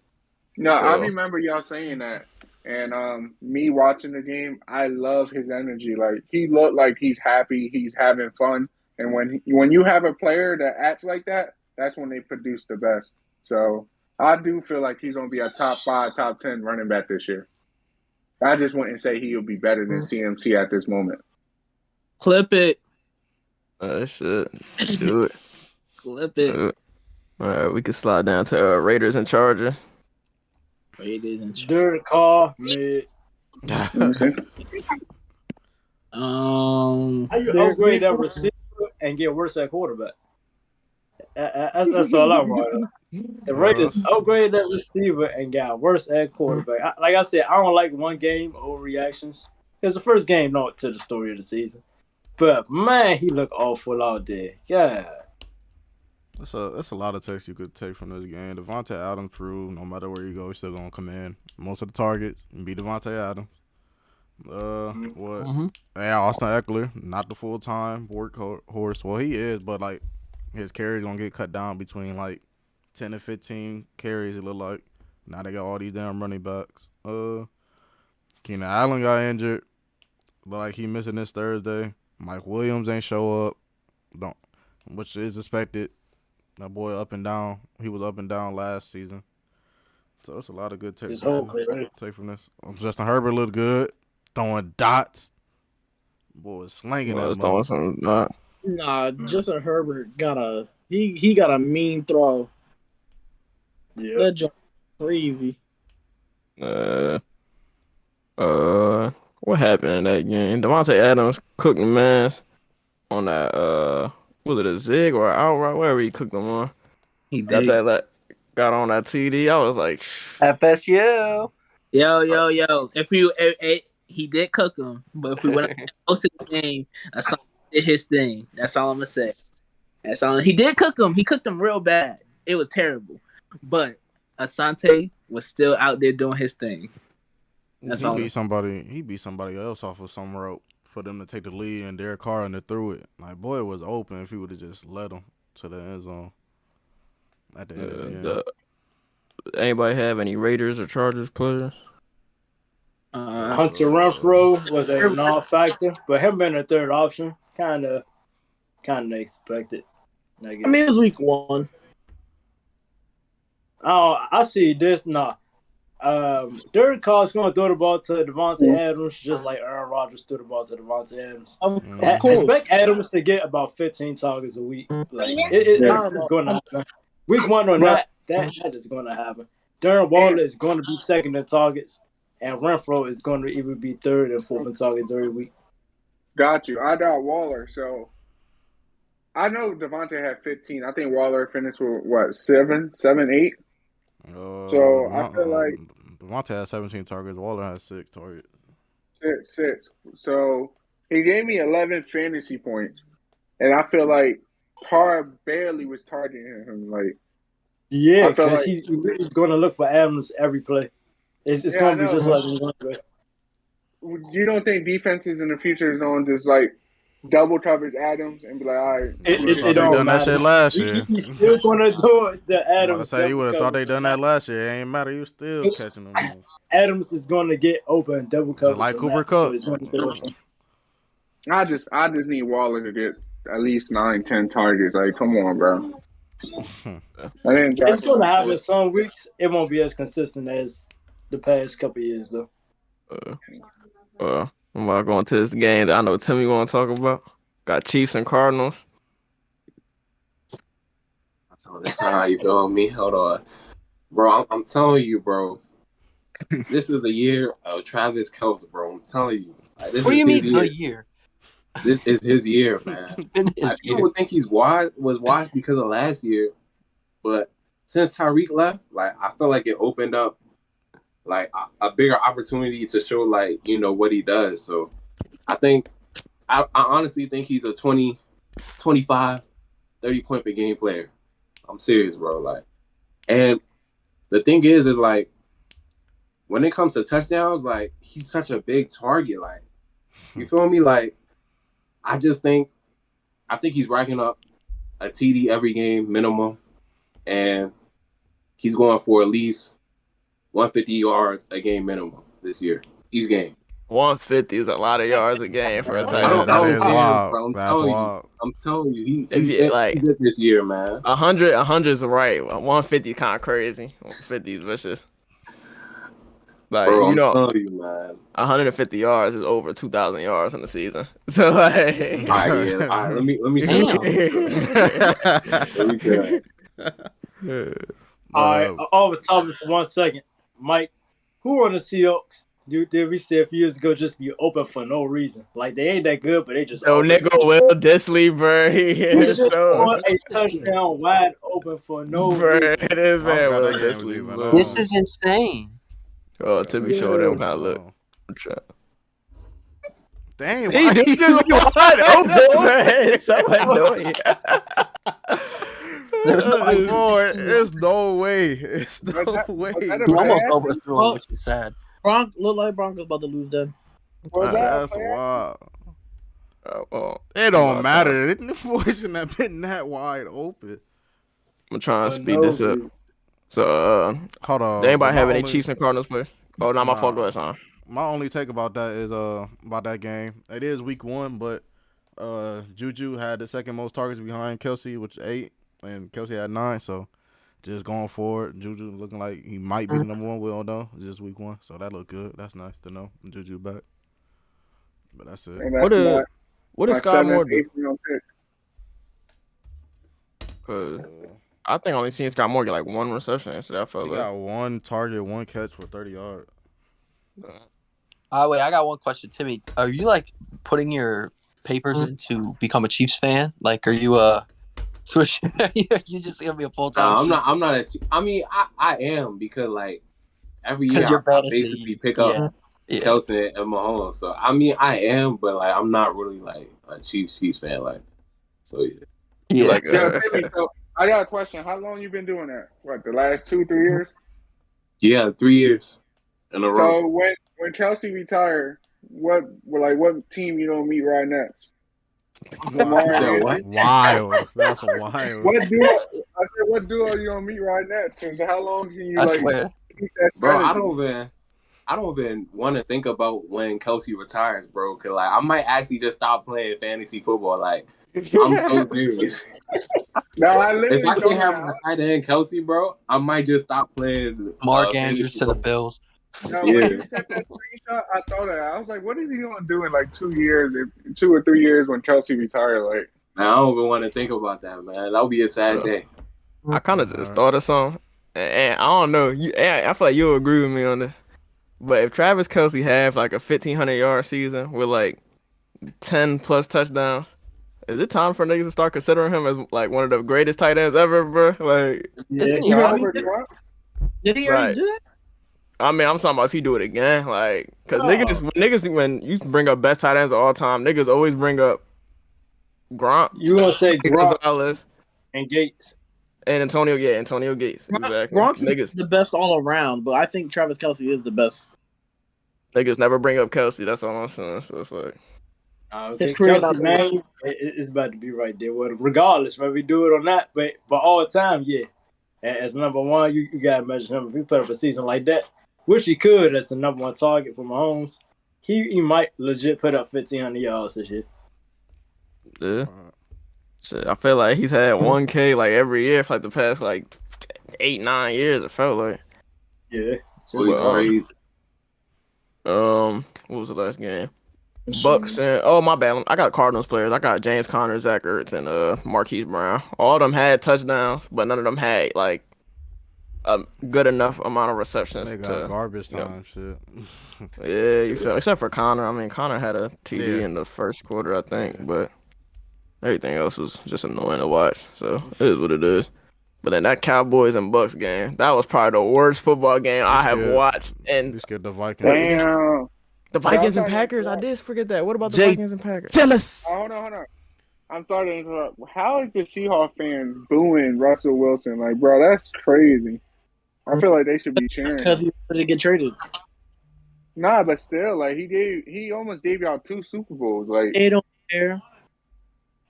I remember y'all saying that, and me watching the game, I love his energy. Like, he looked like he's happy, he's having fun, and when you have a player that acts like that, that's when they produce the best. So I do feel like he's gonna be a top 5, top 10 running back this year. I just wouldn't say he'll be better than CMC at this moment.
Clip it.
Shit. Do it.
Clip it.
All right, we can slide down to Raiders and Chargers.
Derek Carr, mid.
I agree that receiver
and get worse at quarterback. That's all I want. The Raiders upgraded that receiver and got worse at quarterback. Like I said, I don't like one game overreactions. It's the first game, not to the story of the season. But man, he looked awful out there. Yeah.
That's a lot of takes you could take from this game. Devontae Adams proved no matter where you go, he's still gonna come in. Most of the targets be Devontae Adams. Yeah, Austin Eckler, not the full time workhorse. Well, he is, but like his carries gonna get cut down between like 10 to 15 carries. It look like now they got all these damn running backs. Keenan Allen got injured, but like he missing this Thursday. Mike Williams ain't show up, which is expected. That boy up and down. He was up and down last season. So it's a lot of good takes take from this. Justin Herbert looked good, throwing dots. Boy was slinging that
throwing some dots.
Nah, Justin Herbert got a he got a mean throw.
Yeah.
That joke crazy.
What happened in that game? Devontae Adams cooked the mans on that was it a zig or an outright, wherever he cooked them on.
He did.
Got on that TD. I was like,
FSU.
Yo. He did cook him, but if we went most of the game, Asante did his thing. That's all I'm gonna say. That's all. He did cook him. He cooked him real bad. It was terrible, but Asante was still out there doing his thing. That's all.
He beat somebody else off of some rope for them to take the lead, and Derek Carr and they threw it. Like, boy, it was open if he would have just led him to the end zone at the end of the game.
Anybody have any Raiders or Chargers players?
Hunter Renfrow was a non-factor, but him being a third option, kind of expected. I guess.
I mean, it was week 1.
Oh, I see this. Nah. Derek Carr's going to throw the ball to Devontae Adams, just like Aaron Rodgers threw the ball to Devontae Adams.
Of course.
Expect Adams to get about 15 targets a week. Like, it's going to happen. Week 1 or not, that is going to happen. Darren Waller is going to be second in targets, and Renfrow is going to either be third and fourth in targets every week.
Got you. I got Waller, so I know Devontae had 15. I think Waller finished with, what, 7, 8? So I feel like
Devontae had 17 targets. Waller had 6 targets.
6. So he gave me 11 fantasy points, and I feel like Carr barely was targeting him. Like,
yeah, because he's going to look for Adams every play. It's going to be just like one play.
You don't think defenses in the future is going to just like double coverage Adams and be like, all right.
They done that shit last year.
He's still going to do it. The Adams.
You would have thought they done that last year. It ain't matter. You still catching them.
Adams is going to get open double coverage.
Like Cooper Kupp.
I just need Waller to get at least 9, 10 targets. Like, come on, bro.
It's going to happen some weeks. It won't be as consistent as the past couple of years, though.
I'm about going to this game that I know Timmy want to talk about. Got Chiefs and Cardinals.
This time you feel me? Hold on, bro. I'm telling you, bro. This is the year of Travis Kelce, bro. I'm telling you.
Like, what do you mean the year?
This is his year, man. People think he's was washed because of last year, but since Tyreek left, like I feel like it opened up like a bigger opportunity to show like, you know, what he does. So I honestly think he's a 20, 25, 30 point per game player. I'm serious, bro. Like, and the thing is like when it comes to touchdowns, like he's such a big target. Like, you feel me? Like, I think he's racking up a TD every game minimum, and he's going for at least 150 yards a game minimum this year, each game.
150 is a lot of yards a game for a tight end.
That is wild. That's wild.
I'm telling you, he's it this year, man.
100 is right. 150 is kind of crazy. 150 is vicious. Like,
bro,
you know,
I'm telling you, man.
150 yards is over 2,000 yards in the season. So like,
all right, let me see. Let me try.
All right, off the topic for 1 second, Mike. Who on the Seahawks Did we say a few years ago just be open for no reason? Like they ain't that good, but they just
Yo,
open.
nigga, Will Disley, bro. He is
just
so.
caught a touchdown wide open for no
Bro,
reason.
it is
I
man.
forgot
Will
that game was
Disley,
even
bro.
on.
This is insane.
Oh, to be sure, them kind of look.
Dang,
He do just be wide open, bro. It's so annoying.
There's no way.
Boy, it's no way. It's no
Was
way.
that a
You almost
bad-
overthrew him, which is sad.
Look like Broncos about to lose then.
was that a
That's
bad-
wild.
Well,
It don't matter. The boys shouldn't have been that wide open.
I'm trying to speed this up. So,
Hold on.
does anybody have any
only-
Chiefs and Cardinals players? Oh, not my fault. Go ahead, son.
My only take about that is about that game. It is week 1, but Juju had the second most targets behind Kelsey, which is 8, and Kelsey had 9. So just going forward, Juju looking like he might be the number 1. We don't know. It's just week 1, so that looked good. That's nice to know. Juju back, but that's it.
And that's
What is
my
Sky Moore
7th,
do?
8th round pick.
I think I only seen Scott Moore get like 1 reception, so that felt
He
like.
got 1 target, 1 catch for 30 yards.
Wait, I got one question, Timmy. Are you like putting your papers in to become a Chiefs fan? Like, are you switch? You just gonna be a full time?
I'm not. I mean, I am because like every year
You're
I
fantasy.
basically pick up
Yeah.
Kelsey and Mahomes. So I mean, I am, but like I'm not really like a Chiefs fan. Like, so yeah.
Yeah.
Like,
Yo, Timmy, so I got a question. How long you been doing that? What, the last 2-3 years?
Yeah, 3 years in a row.
So when Kelsey retired, what team you gonna meet right next?
What?
Wild. That's wild.
What duo you gonna meet right next? So how long can you
I swear.
keep that
Bro,
strategy?
I don't even want to think about when Kelsey retires, bro. Cause like I might actually just stop playing fantasy football. Like I'm so serious.
No, I literally
If I
don't
can't have
know.
my tight end Kelsey, bro, I might just stop playing.
Mark Andrews to the Bills.
No,
Yeah.
when you sent that screenshot, I thought of that. I was like, what is he gonna do in like 2 years, 2 or 3 years when Kelsey retire? Like,
I don't even want to think about that, man. That would be a sad day.
I kind of just thought of something, and I don't know. I feel like you'll agree with me on this. But if Travis Kelce has like a 1,500-yard season with like 10 plus touchdowns, is it time for niggas to start considering him as like one of the greatest tight ends ever, bro? Like,
Isn't he
even
already-
over Gronk?
Did he already
Right.
do that?
I mean, I'm talking about if he do it again, like, cause niggas when you bring up best tight ends of all time, niggas always bring up Gronk,
You gonna say Gronk
Gonzalez,
and Gates?
and Antonio Gates. Exactly.
Gronk's
Niggas
the best all around, but I think Travis Kelce is the best.
niggas never bring up Kelsey. That's all I'm saying. So it's like,
His career
Kelsey, man, it's about to be right there. Well, regardless whether we do it or not, but all the time, yeah. As number 1, you gotta measure him. If he put up a season like that, which he could as the number 1 target for Mahomes, he might legit put up 1,500 yards this year.
yeah. Shit, I feel like he's had 1K like every year for like the past like 8-9 years. It felt like.
Yeah.
He's crazy.
What was the last game? Bucks and my bad. I got Cardinals players. I got James Conner, Zach Ertz, and Marquise Brown. All of them had touchdowns, but none of them had like a good enough amount of receptions.
They got
to,
garbage time shit.
Yeah, you feel except for Connor. I mean, Connor had a TD in the first quarter, I think, but everything else was just annoying to watch. So it is what it is. But then that Cowboys and Bucks game, that was probably the worst football game I have watched. And
You scared the Vikings.
Damn.
the Vikings and
I'll tell you
Packers, I
what.
did forget that. What about the
Jay-
Vikings and Packers?
Jealous.
Hold on. I'm sorry to interrupt. How is the Seahawks fans booing Russell Wilson? Like, bro, that's crazy. I feel like they should be cheering.
Because he wanted to get traded.
Nah, but still, like he almost gave y'all 2 Super Bowls. Like,
They don't care.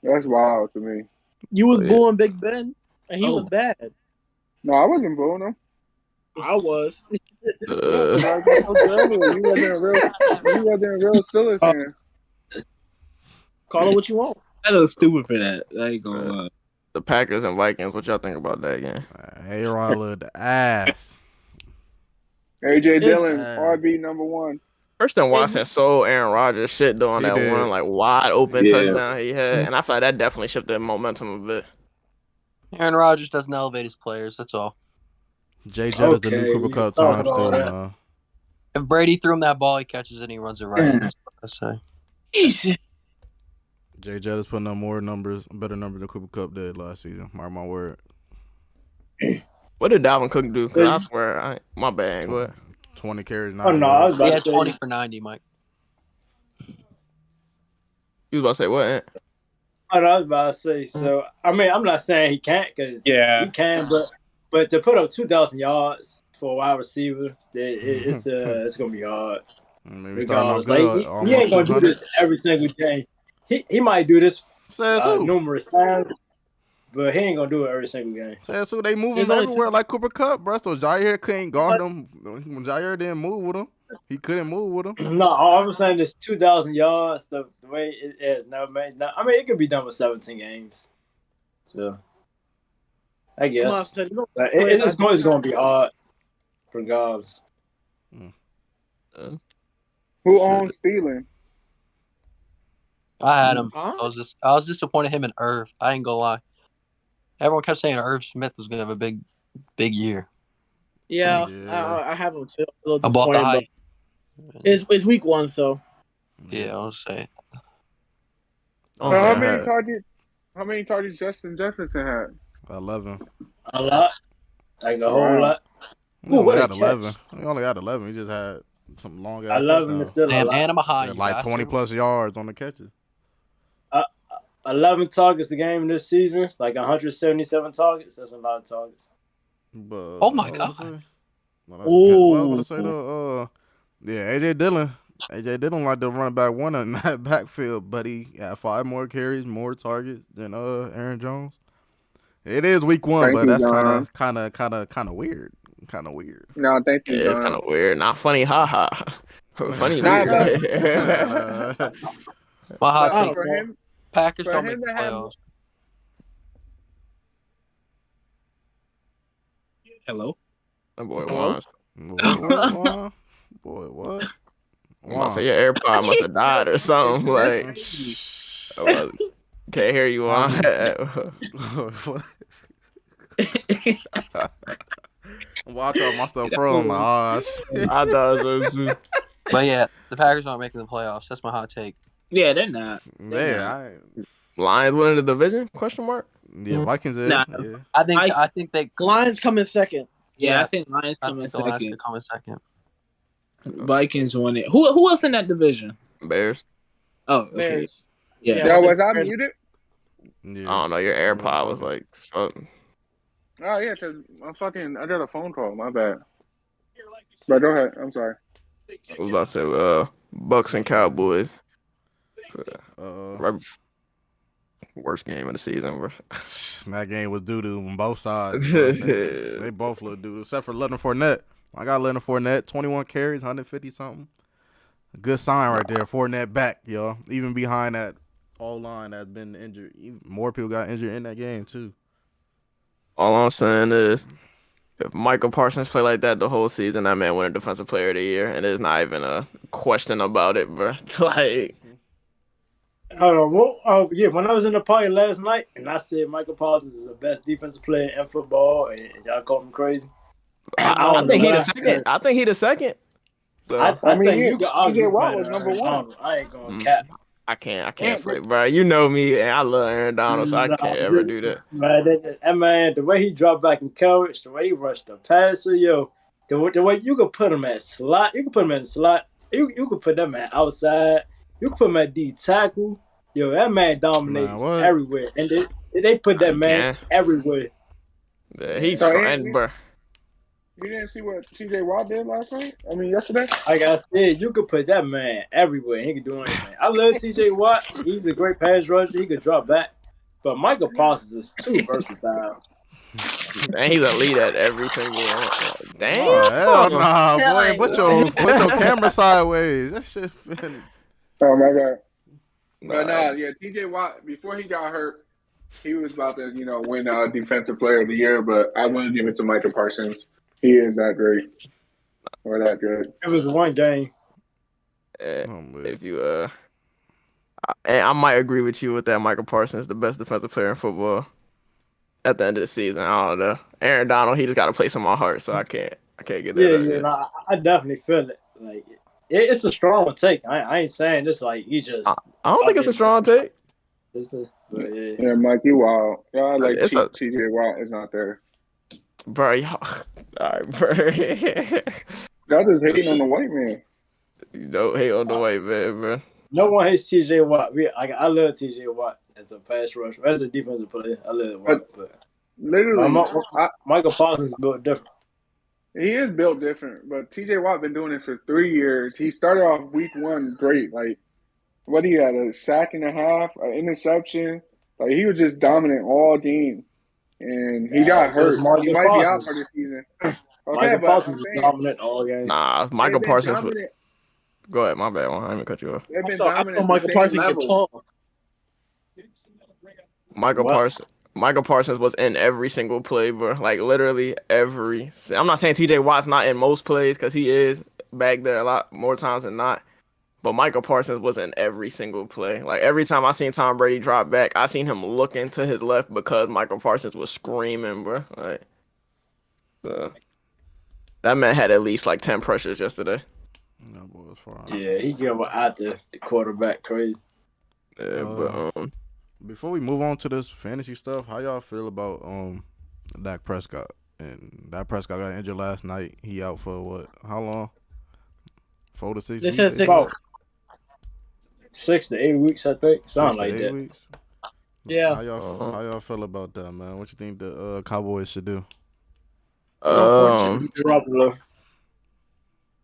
that's wild to me.
You was
Yeah.
booing Big Ben, and he was bad.
No, I wasn't booing him.
I was.
You wasn't a real Steelers fan.
Call it what you want.
I look stupid for that. I ain't gonna lie.
The Packers and Vikings. What y'all think about that game?
A-Rod looked ass.
AJ
It's
Dillon,
bad.
RB number 1.
Kirsten Watson sold Aaron Rodgers shit though on
He
that
did.
one like wide open
Yeah.
touchdown he had, and I feel like that definitely shifted momentum a bit.
Aaron Rodgers doesn't elevate his players. That's all.
J Jet is the new
Okay,
Cooper
we
Cup
talk
times
about
too,
that.
man.
If Brady threw him that ball, he catches it and he runs it right. That's what I say.
Jay Jett is putting up better numbers than Cooper Kupp did last season. Mark my word.
What did Dalvin Cook do? Because I swear, my bad. What?
20 carries,
90
no,
I was about
He had
to say,
20 for 90, Mike.
You was about to say what? Ant?
I was about to say. So I mean, I'm not saying he can't because he can, but to put up 2,000 yards for a wide receiver, it's gonna be hard.
Maybe
Regardless, like he ain't gonna do this every single game. He might do this numerous times, but he ain't gonna do it every single game.
So they move him everywhere like Cooper Kupp, bro. So Jair couldn't guard him. When Jair didn't move with him, he couldn't move with him.
No, all I'm saying is 2,000 yards. The way it is never made. I mean, it could be done with 17 games. So I guess it's going to be hard, regardless.
Who owns Thielen?
I had him. I was disappointed him and Irv. I ain't gonna lie. Everyone kept saying Irv Smith was gonna have a big year.
Yeah. I have him too. A little
About the hype.
It's week 1, so.
Yeah, I'll say.
How many targets Justin Jefferson had?
11.
A lot. Like a whole lot.
He only had 11. He only had 11. He just had some long ass.
11 is still a lot.
And I'm a high.
Like 20 plus yards on the catches.
11 targets the game this season. It's like 177 targets. That's a lot of targets.
But,
oh my god.
What I want to say though, AJ Dillon like the running back one in that backfield, but he had 5 more carries, more targets than Aaron Jones. It is week 1, but that's kind of weird. Kind of weird.
No, thank you.
It's kind of weird. Not funny. Ha ha. Funny.
My hot take. Packers don't make the playoffs.
Hello.
That boy wants.
Boy, what?
I'm about to say your AirPod must have died or something. Like, can't hear you on.
Watch out, my stuff frozen. I
thought so too.
But yeah, the Packers aren't making the playoffs. That's my hot take.
Yeah, they're not.
Lions winning the division? Question mark.
Yeah, Vikings is.
Nah. Yeah. I think they
Lions come in second.
Yeah, I think Lions come in second.
Lions come in second.
Vikings won it. Who else in that division?
Bears.
Oh, okay.
Bears.
Yeah, was I muted?
Yeah. I don't know. Your AirPod was like struggling.
Oh yeah, cause I got a phone call. My bad. But go ahead. I'm sorry.
I was about to say Bucks and Cowboys. Worst game of the season, bro.
That game was doo-doo on both sides. They both look doo-doo, except for Leonard Fournette. I got Leonard Fournette, 21 carries, 150-something. Good sign right there. Fournette back, y'all. Even behind that O-line that's been injured. More people got injured in that game, too.
All I'm saying is, if Michael Parsons play like that the whole season, that man win Defensive Player of the Year, and there's not even a question about it, bro. Like,
when I was in the party last night, and I said Michael Parsons is the best defensive player in football, and y'all called him crazy.
I think he the second. I think he the second. So
I think you could argue
was number 1.
I ain't gonna cap.
I can't play, bro. You know me, and I love Aaron Donald, so I can't ever do that.
Man, the way he dropped back in coverage, the way he rushed the passer, the way you could put him at slot, you could put him in slot, you could put that man outside, you could put him at D tackle. That man dominates everywhere, and they put that man everywhere.
Yeah, he's trying, bro.
You didn't see what TJ Watt did yesterday?
Like I said, you could put that man everywhere. He could do anything. I love TJ Watt. He's a great pass rusher. He could drop back. But Michael Parsons is too versatile.
And he's a lead at every single one. Damn.
Oh, hell nah, boy. Put your camera sideways. That shit been...
Oh, my God. But TJ Watt, before he got hurt, he was about to, win Defensive Player of the Year, but I wouldn't give it to Michael Parsons. He is that great. Or that good.
It was one game.
If you and I might agree with you with that. Michael Parsons, the best defensive player in football at the end of the season. I don't know. Aaron Donald, he just got to play some more heart, so I can't get that.
I definitely feel it. Like it's a strong take. I ain't saying this like he just.
I don't think it's a strong take.
Yeah, Mike, you wild. Y'all like TJ Watt is not there.
Bro, y'all. All right, bro.
Y'all just hating on the white man.
You don't hate on the white man, bro.
No one hates TJ Watt. I love TJ Watt as a pass rusher, as a defensive player. I love Watt, but
literally,
Michael Parsons is built different.
He is built different, but TJ Watt been doing it for 3 years. He started off week 1 great. Like, what he had, a sack and a half, an interception. Like, he was just dominant all game. And he got hurt. He might be out for the season. Okay,
Michael Parsons was dominant all game.
Nah, Michael Parsons. Go ahead, my bad. I didn't cut you off.
They've been dominant.
Michael Parsons get tossed.
Michael Parsons was in every single play, bro. Like, literally every. I'm not saying TJ Watt's not in most plays because he is back there a lot more times than not. But Michael Parsons was in every single play. Like, every time I seen Tom Brady drop back, I seen him looking to his left because Michael Parsons was screaming, bro. Like, that man had at least like 10 pressures yesterday.
That boy was far.
Yeah, he gave out the quarterback crazy.
Yeah, but
before we move on to this fantasy stuff, how y'all feel about Dak Prescott? And Dak Prescott got injured last night. He out for what? How long? 4 to 6 weeks?
They said
6 to 8 weeks, I think. Something like that.
Weeks?
Yeah.
How y'all feel about that, man? What you think the Cowboys should do?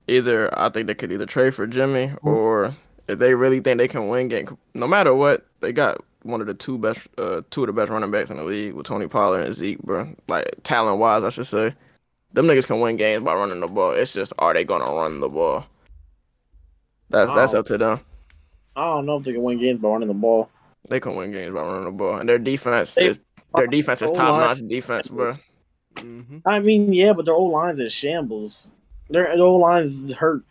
Either I think they could either trade for Jimmy, or if they really think they can win game, no matter what, they got one of the two of the best running backs in the league with Tony Pollard and Zeke, bro. Like, talent wise, I should say, them niggas can win games by running the ball. It's just, are they gonna run the ball? That's up to them.
I don't know if they can win games by running the ball.
They can win games by running the ball, and their defense is top notch defense, bro.
Mm-hmm.
I mean, yeah, but their old line's in shambles. Their old line's hurt.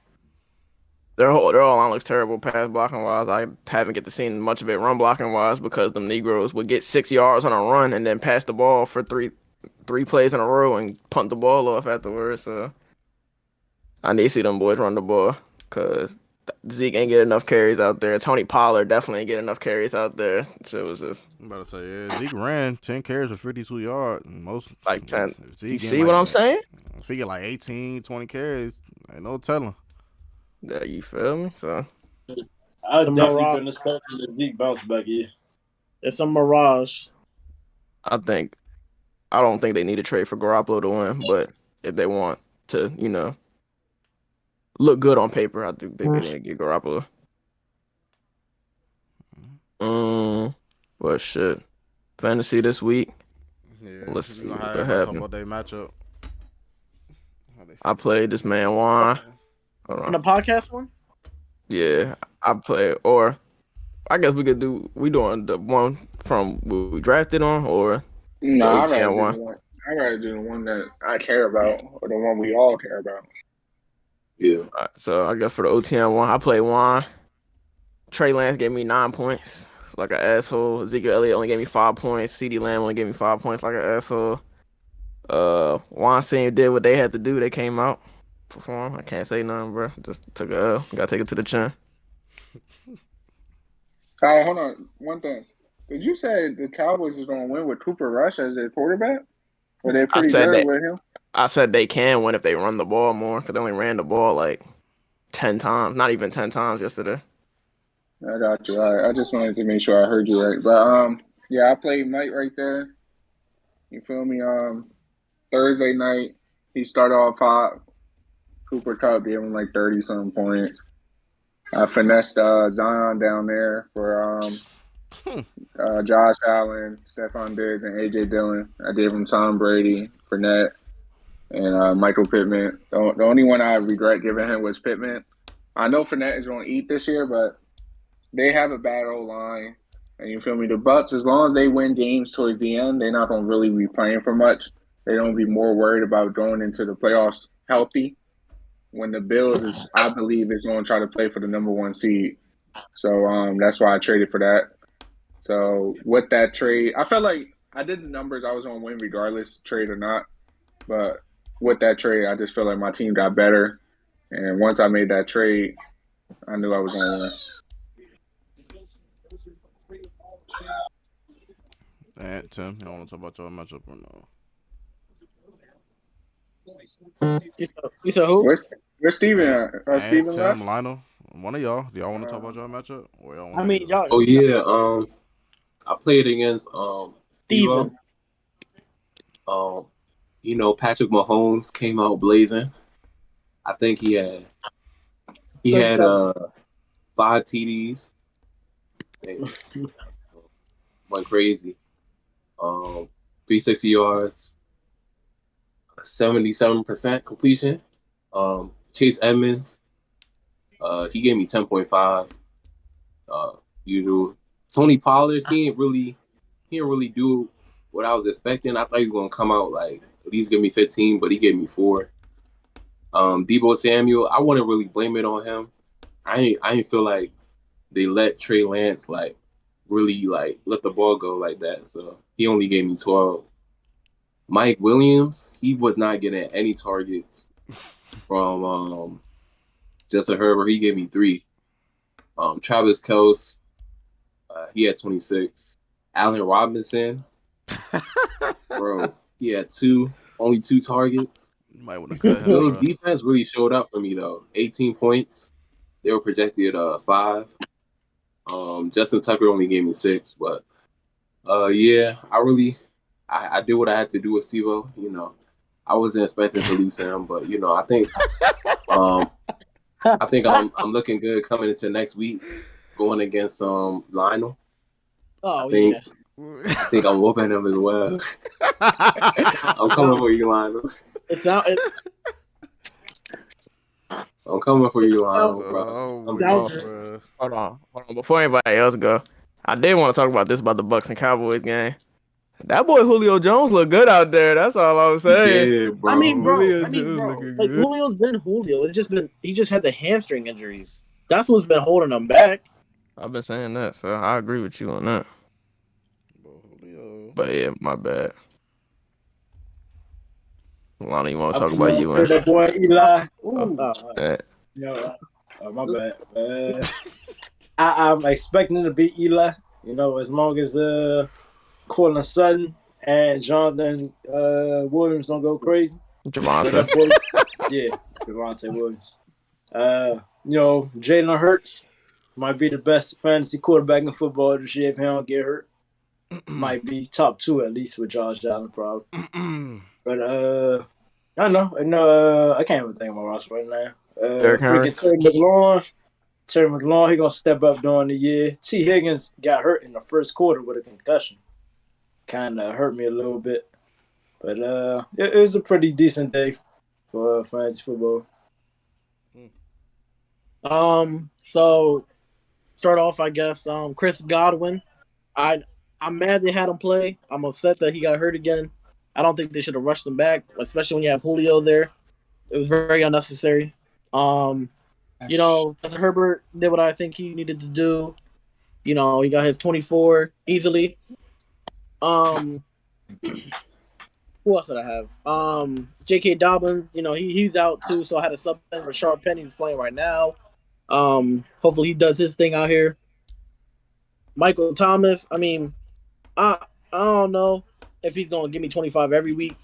Their whole line looks terrible pass blocking wise. I haven't get to see much of it run blocking wise because them Negroes would get 6 yards on a run and then pass the ball for three plays in a row and punt the ball off afterwards. So I need to see them boys run the ball because Zeke ain't get enough carries out there. Tony Pollard definitely ain't get enough carries out there. So it was just.
I'm about to say, yeah, Zeke ran 10 carries for 52 yards. Most
like 10.
Zeke
you see what I'm saying?
If he get like 18, 20 carries, ain't no telling.
Yeah, you feel me? So
I definitely couldn't expect the Zeke bounce back here.
It's a mirage.
I don't think they need to trade for Garoppolo to win, but if they want to, look good on paper, I do think they need to get Garoppolo. But shit, fantasy this week.
Yeah,
let's see what
happened.
happened.
Talk about their matchup.
I played this man Juan.
On the podcast one?
Yeah, I played, or I guess we doing the one from what we drafted on, or
no, I'd rather do the one that I care about, or the one we all care about.
Yeah.
All right, so I guess for the OTN one, I played Juan. Trey Lance gave me 9 points, like an asshole. Ezekiel Elliott only gave me 5 points. CeeDee Lamb only gave me 5 points, like an asshole. Juan Senior did what they had to do. They came out, performed. I can't say nothing, bro. Just took a L. Gotta take it to the chin.
All right, hold on. One thing. Did you say the Cowboys is going to win with Cooper Rush as their quarterback? Or they pretty good with him?
I said they can win if they run the ball more, because they only ran the ball like 10 times. Not even 10 times yesterday.
I got you. All right. I just wanted to make sure I heard you right. But, yeah, I played Mike right there. You feel me? Thursday night, he started off hot. Cooper Kupp gave him like 30-something points. I finessed Zion down there for Josh Allen, Stephon Diggs, and A.J. Dillon. I gave him Tom Brady, Fournette, and Michael Pittman. The only one I regret giving him was Pittman. I know Fournette is going to eat this year, but they have a bad O-line. And you feel me? The Bucs, as long as they win games towards the end, they're not going to really be playing for much. They don't be more worried about going into the playoffs healthy. When the Bills I believe, is going to try to play for the number 1 seed. So that's why I traded for that. So with that trade, I felt like I did the numbers. I was going to win regardless, trade or not. But with that trade, I just feel like my team got better. And once I made that trade, I knew I was going to win.
And Tim, you don't want to talk about your matchup or no?
You said who?
Where's Steven at?
And
Steven
Tim,
left?
Lionel, one of y'all. Do y'all want to talk about your matchup? Or y'all want
I mean, y'all.
Oh yeah, I played against
Steven.
You know, Patrick Mahomes came out blazing. I think he had 5 TDs. Went crazy. 360 yards, 77% completion. Chase Edmonds, he gave me 10.5. Usual. Tony Pollard, he didn't really do what I was expecting. I thought he was gonna come out like at least give me 15, but he gave me 4. Deebo Samuel, I wouldn't really blame it on him. I ain't feel like they let Trey Lance like really like let the ball go like that. So he only gave me 12. Mike Williams, he was not getting any targets from Justin Herbert. He gave me 3. Travis Kelce, he had 26. Allen Robinson, bro, he had only 2 targets.
You might want to cut him.
Those defense really showed up for me though. 18 points. They were projected 5. Justin Tucker only gave me 6, but yeah, I did what I had to do with Sivo. You know, I wasn't expecting to lose him, but you know, I think I'm looking good coming into next week, going against Lionel.
Oh,
I think I'm whooping him as well. I'm coming for you, Lionel. I'm coming for you, Lionel, bro.
Hold on. Before anybody else go, I did want to talk about this about the Bucks and Cowboys game. That boy Julio Jones look good out there. That's all I was saying.
Yeah, bro.
I mean, bro.
Like
Julio's been Julio. He just had the hamstring injuries. That's what's been holding him back.
I've been saying that, so I agree with you on that. But yeah, my bad. Lonnie, you want to talk about you?
That boy Eli. My bad. I'm expecting to beat Eli. You know, as long as Cortland Sutton and Jonathan Williams don't go crazy.
Javonte.
Yeah, Javonte Williams. You know, Jalen Hurts might be the best fantasy quarterback in football this year if he don't get hurt. Might be top 2 at least with Josh Allen, probably. But I don't know. I can't even think of my roster right now. Freaking Terry McLaurin, he gonna step up during the year. T. Higgins got hurt in the first quarter with a concussion. Kind of hurt me a little bit. But it was a pretty decent day for fantasy football.
So start off, I guess. Chris Godwin. I'm mad they had him play. I'm upset that he got hurt again. I don't think they should have rushed him back, especially when you have Julio there. It was very unnecessary. You know, Herbert did what I think he needed to do. You know, he got his 24 easily. Who else did I have? J.K. Dobbins, you know, he's out too, so I had a sub in for Rashard Penny who's playing right now. Hopefully he does his thing out here. Michael Thomas, I mean, I don't know if he's going to give me 25 every week,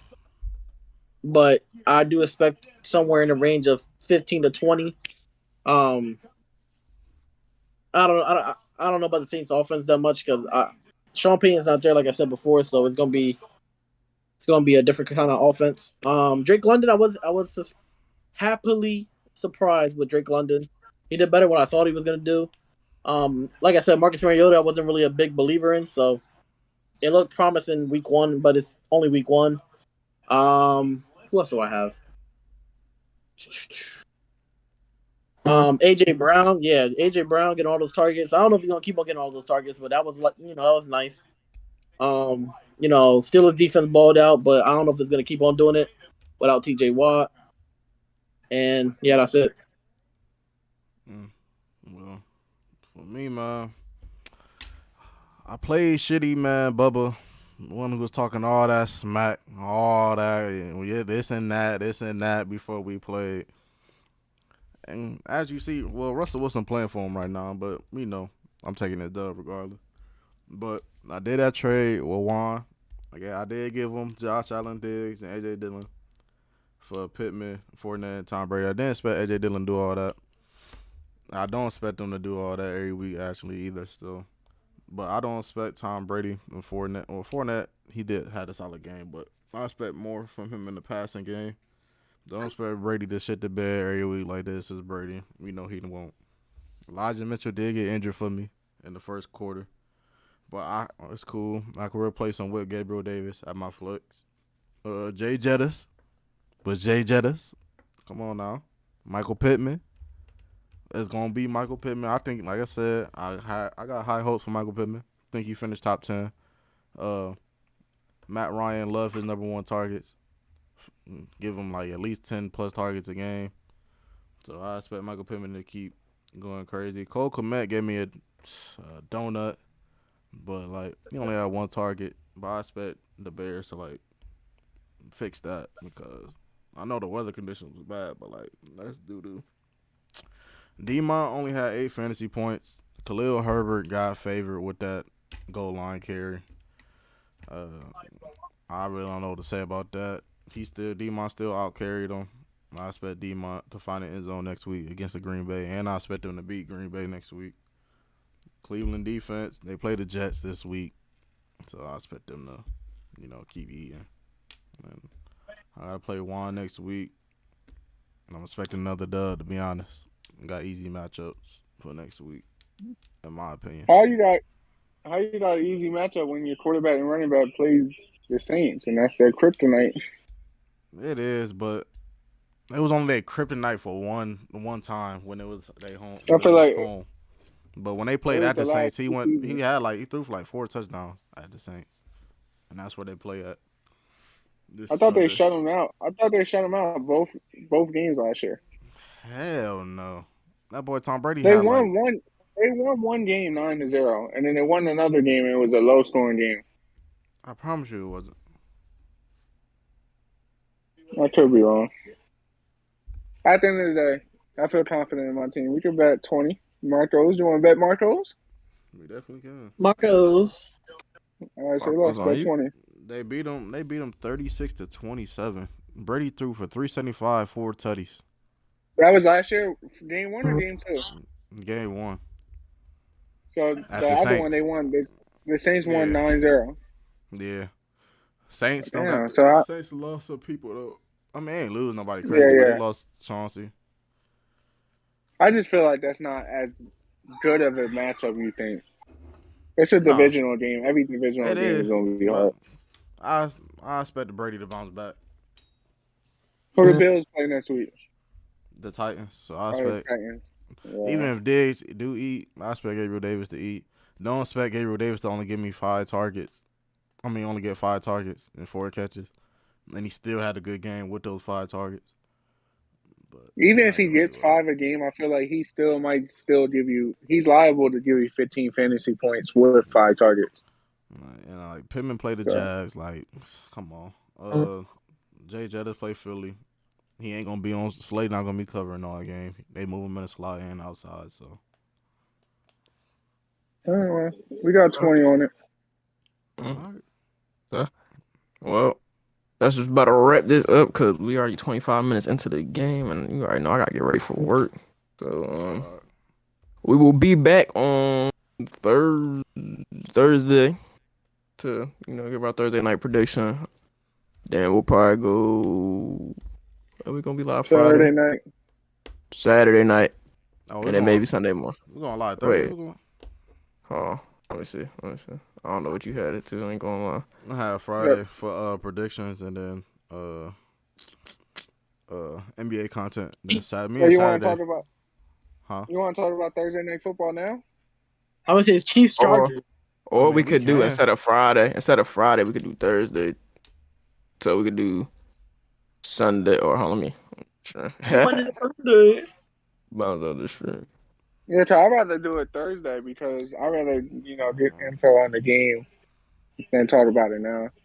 but I do expect somewhere in the range of 15 to 20. I don't know about the Saints offense that much because Sean Payton's not there, like I said before, so it's gonna be a different kind of offense. Drake London, I was just happily surprised with Drake London. He did better than what I thought he was gonna do. Like I said, Marcus Mariota I wasn't really a big believer in, so it looked promising week 1, but it's only week 1. Who else do I have? AJ Brown, AJ Brown getting all those targets. I don't know if he's gonna keep on getting all those targets, but that was that was nice. You know, Steelers defense balled out, but I don't know if it's gonna keep on doing it without TJ Watt. And yeah, that's it.
Well, for me, man, I played shitty, man. Bubba, one who was talking all that smack, all that, yeah, this and that before we played. And as you see, well, Russell Wilson playing for him right now, but I'm taking that dub regardless. But I did that trade with Juan. I did give him Josh Allen, Diggs, and AJ Dillon for Pittman, Fournette, and Tom Brady. I didn't expect AJ Dillon to do all that. I don't expect them to do all that every week actually either. Still, but I don't expect Tom Brady and Fournette. Well, Fournette he had a solid game, but I expect more from him in the passing game. Don't expect Brady to shit the bed every week like this. Is Brady? We know he won't. Elijah Mitchell did get injured for me in the first quarter, but it's cool. I can replace him with Gabriel Davis at my flex. Jay Jettis. Come on now. Michael Pittman. It's gonna be Michael Pittman. I think, like I said, I got high hopes for Michael Pittman. I think he finished top 10. Matt Ryan loved his number one targets. Give him like at least 10 plus targets a game. So I expect Michael Pittman to keep going crazy. Cole Kmet gave me a donut, but like he only had one target. But I expect the Bears to like fix that because I know the weather conditions was bad, but like that's doo-doo. D-Mont only had 8 fantasy points. Khalil Herbert got favored with that goal line carry. I really don't know what to say about that. D-Mont still out carried him. I expect D-Mont to find an end zone next week against the Green Bay, and I expect them to beat Green Bay next week. Cleveland defense, they play the Jets this week, so I expect them to, keep eating. And I gotta play Juan next week. I'm expecting another dub, to be honest. Got easy matchups for next week, in my opinion.
How you got an easy matchup when your quarterback and running back plays the Saints, and that's their kryptonite?
It is, but it was only their kryptonite for one time when it was their home.
I feel like
home. But when they played at the Saints, he threw for like 4 touchdowns at the Saints, and that's where they play at.
I thought they shut him out. Both games last year.
Hell no, that boy Tom Brady.
They won one game 9-0, and then they won another game, and it was a low scoring game.
I promise you it wasn't.
I could be wrong. At the end of the day, I feel confident in my team. We can bet 20. Marcos, you want to bet Marcos?
We definitely can.
Marcos.
All right, so let's bet 20.
They beat them 36-27. Brady threw for 375, 4 tutties.
That was last year, game 1 or game 2?
Game 1.
So the other one they won. The Saints won 9-0.
Yeah. Saints Saints lost some people though. I mean, they ain't lose nobody crazy, but they lost Chauncey.
I just feel like that's not as good of a matchup you think. It's a divisional game. Every divisional game is going to be hard.
I expect Brady to bounce back.
Who the Bills play next week?
The Titans. So I expect
even
if Diggs do eat, I expect Gabriel Davis to eat. Don't expect Gabriel Davis to only give me 5 targets. Only get 5 targets and 4 catches. And he still had a good game with those 5 targets. But
even if he gets 5 a game, I feel like he still might give you – he's liable to give you 15 fantasy points with 5 targets.
And Pittman played the Jags. Like, come on. Jay Jettis play Philly. He ain't going to be on – Slade not going to be covering all game. They move him in the slot and outside, so.
We got 20 on it.
All right.
Well, that's just about to wrap this up because we already 25 minutes into the game, and you already know I got to get ready for work. So we will be back on Thursday to give our Thursday night prediction. Then we'll probably go. Are we gonna be live Friday? Saturday night. And then maybe Sunday morning.
We're going live Thursday.
Wait. Oh, let me see. I don't know what you had it to. I ain't gonna lie.
I have Friday for predictions and then NBA content. Then Saturday.
You want to talk about? Huh? You want to talk about Thursday night football now?
I would say it's Chiefs Chargers.
Or we could do instead of Friday, we could do Thursday. So we could do Sunday or let me. Sure.
Sunday.
Bounce on the stream.
Yeah, I'd rather do it Thursday because I'd rather get info on the game than talk about it now.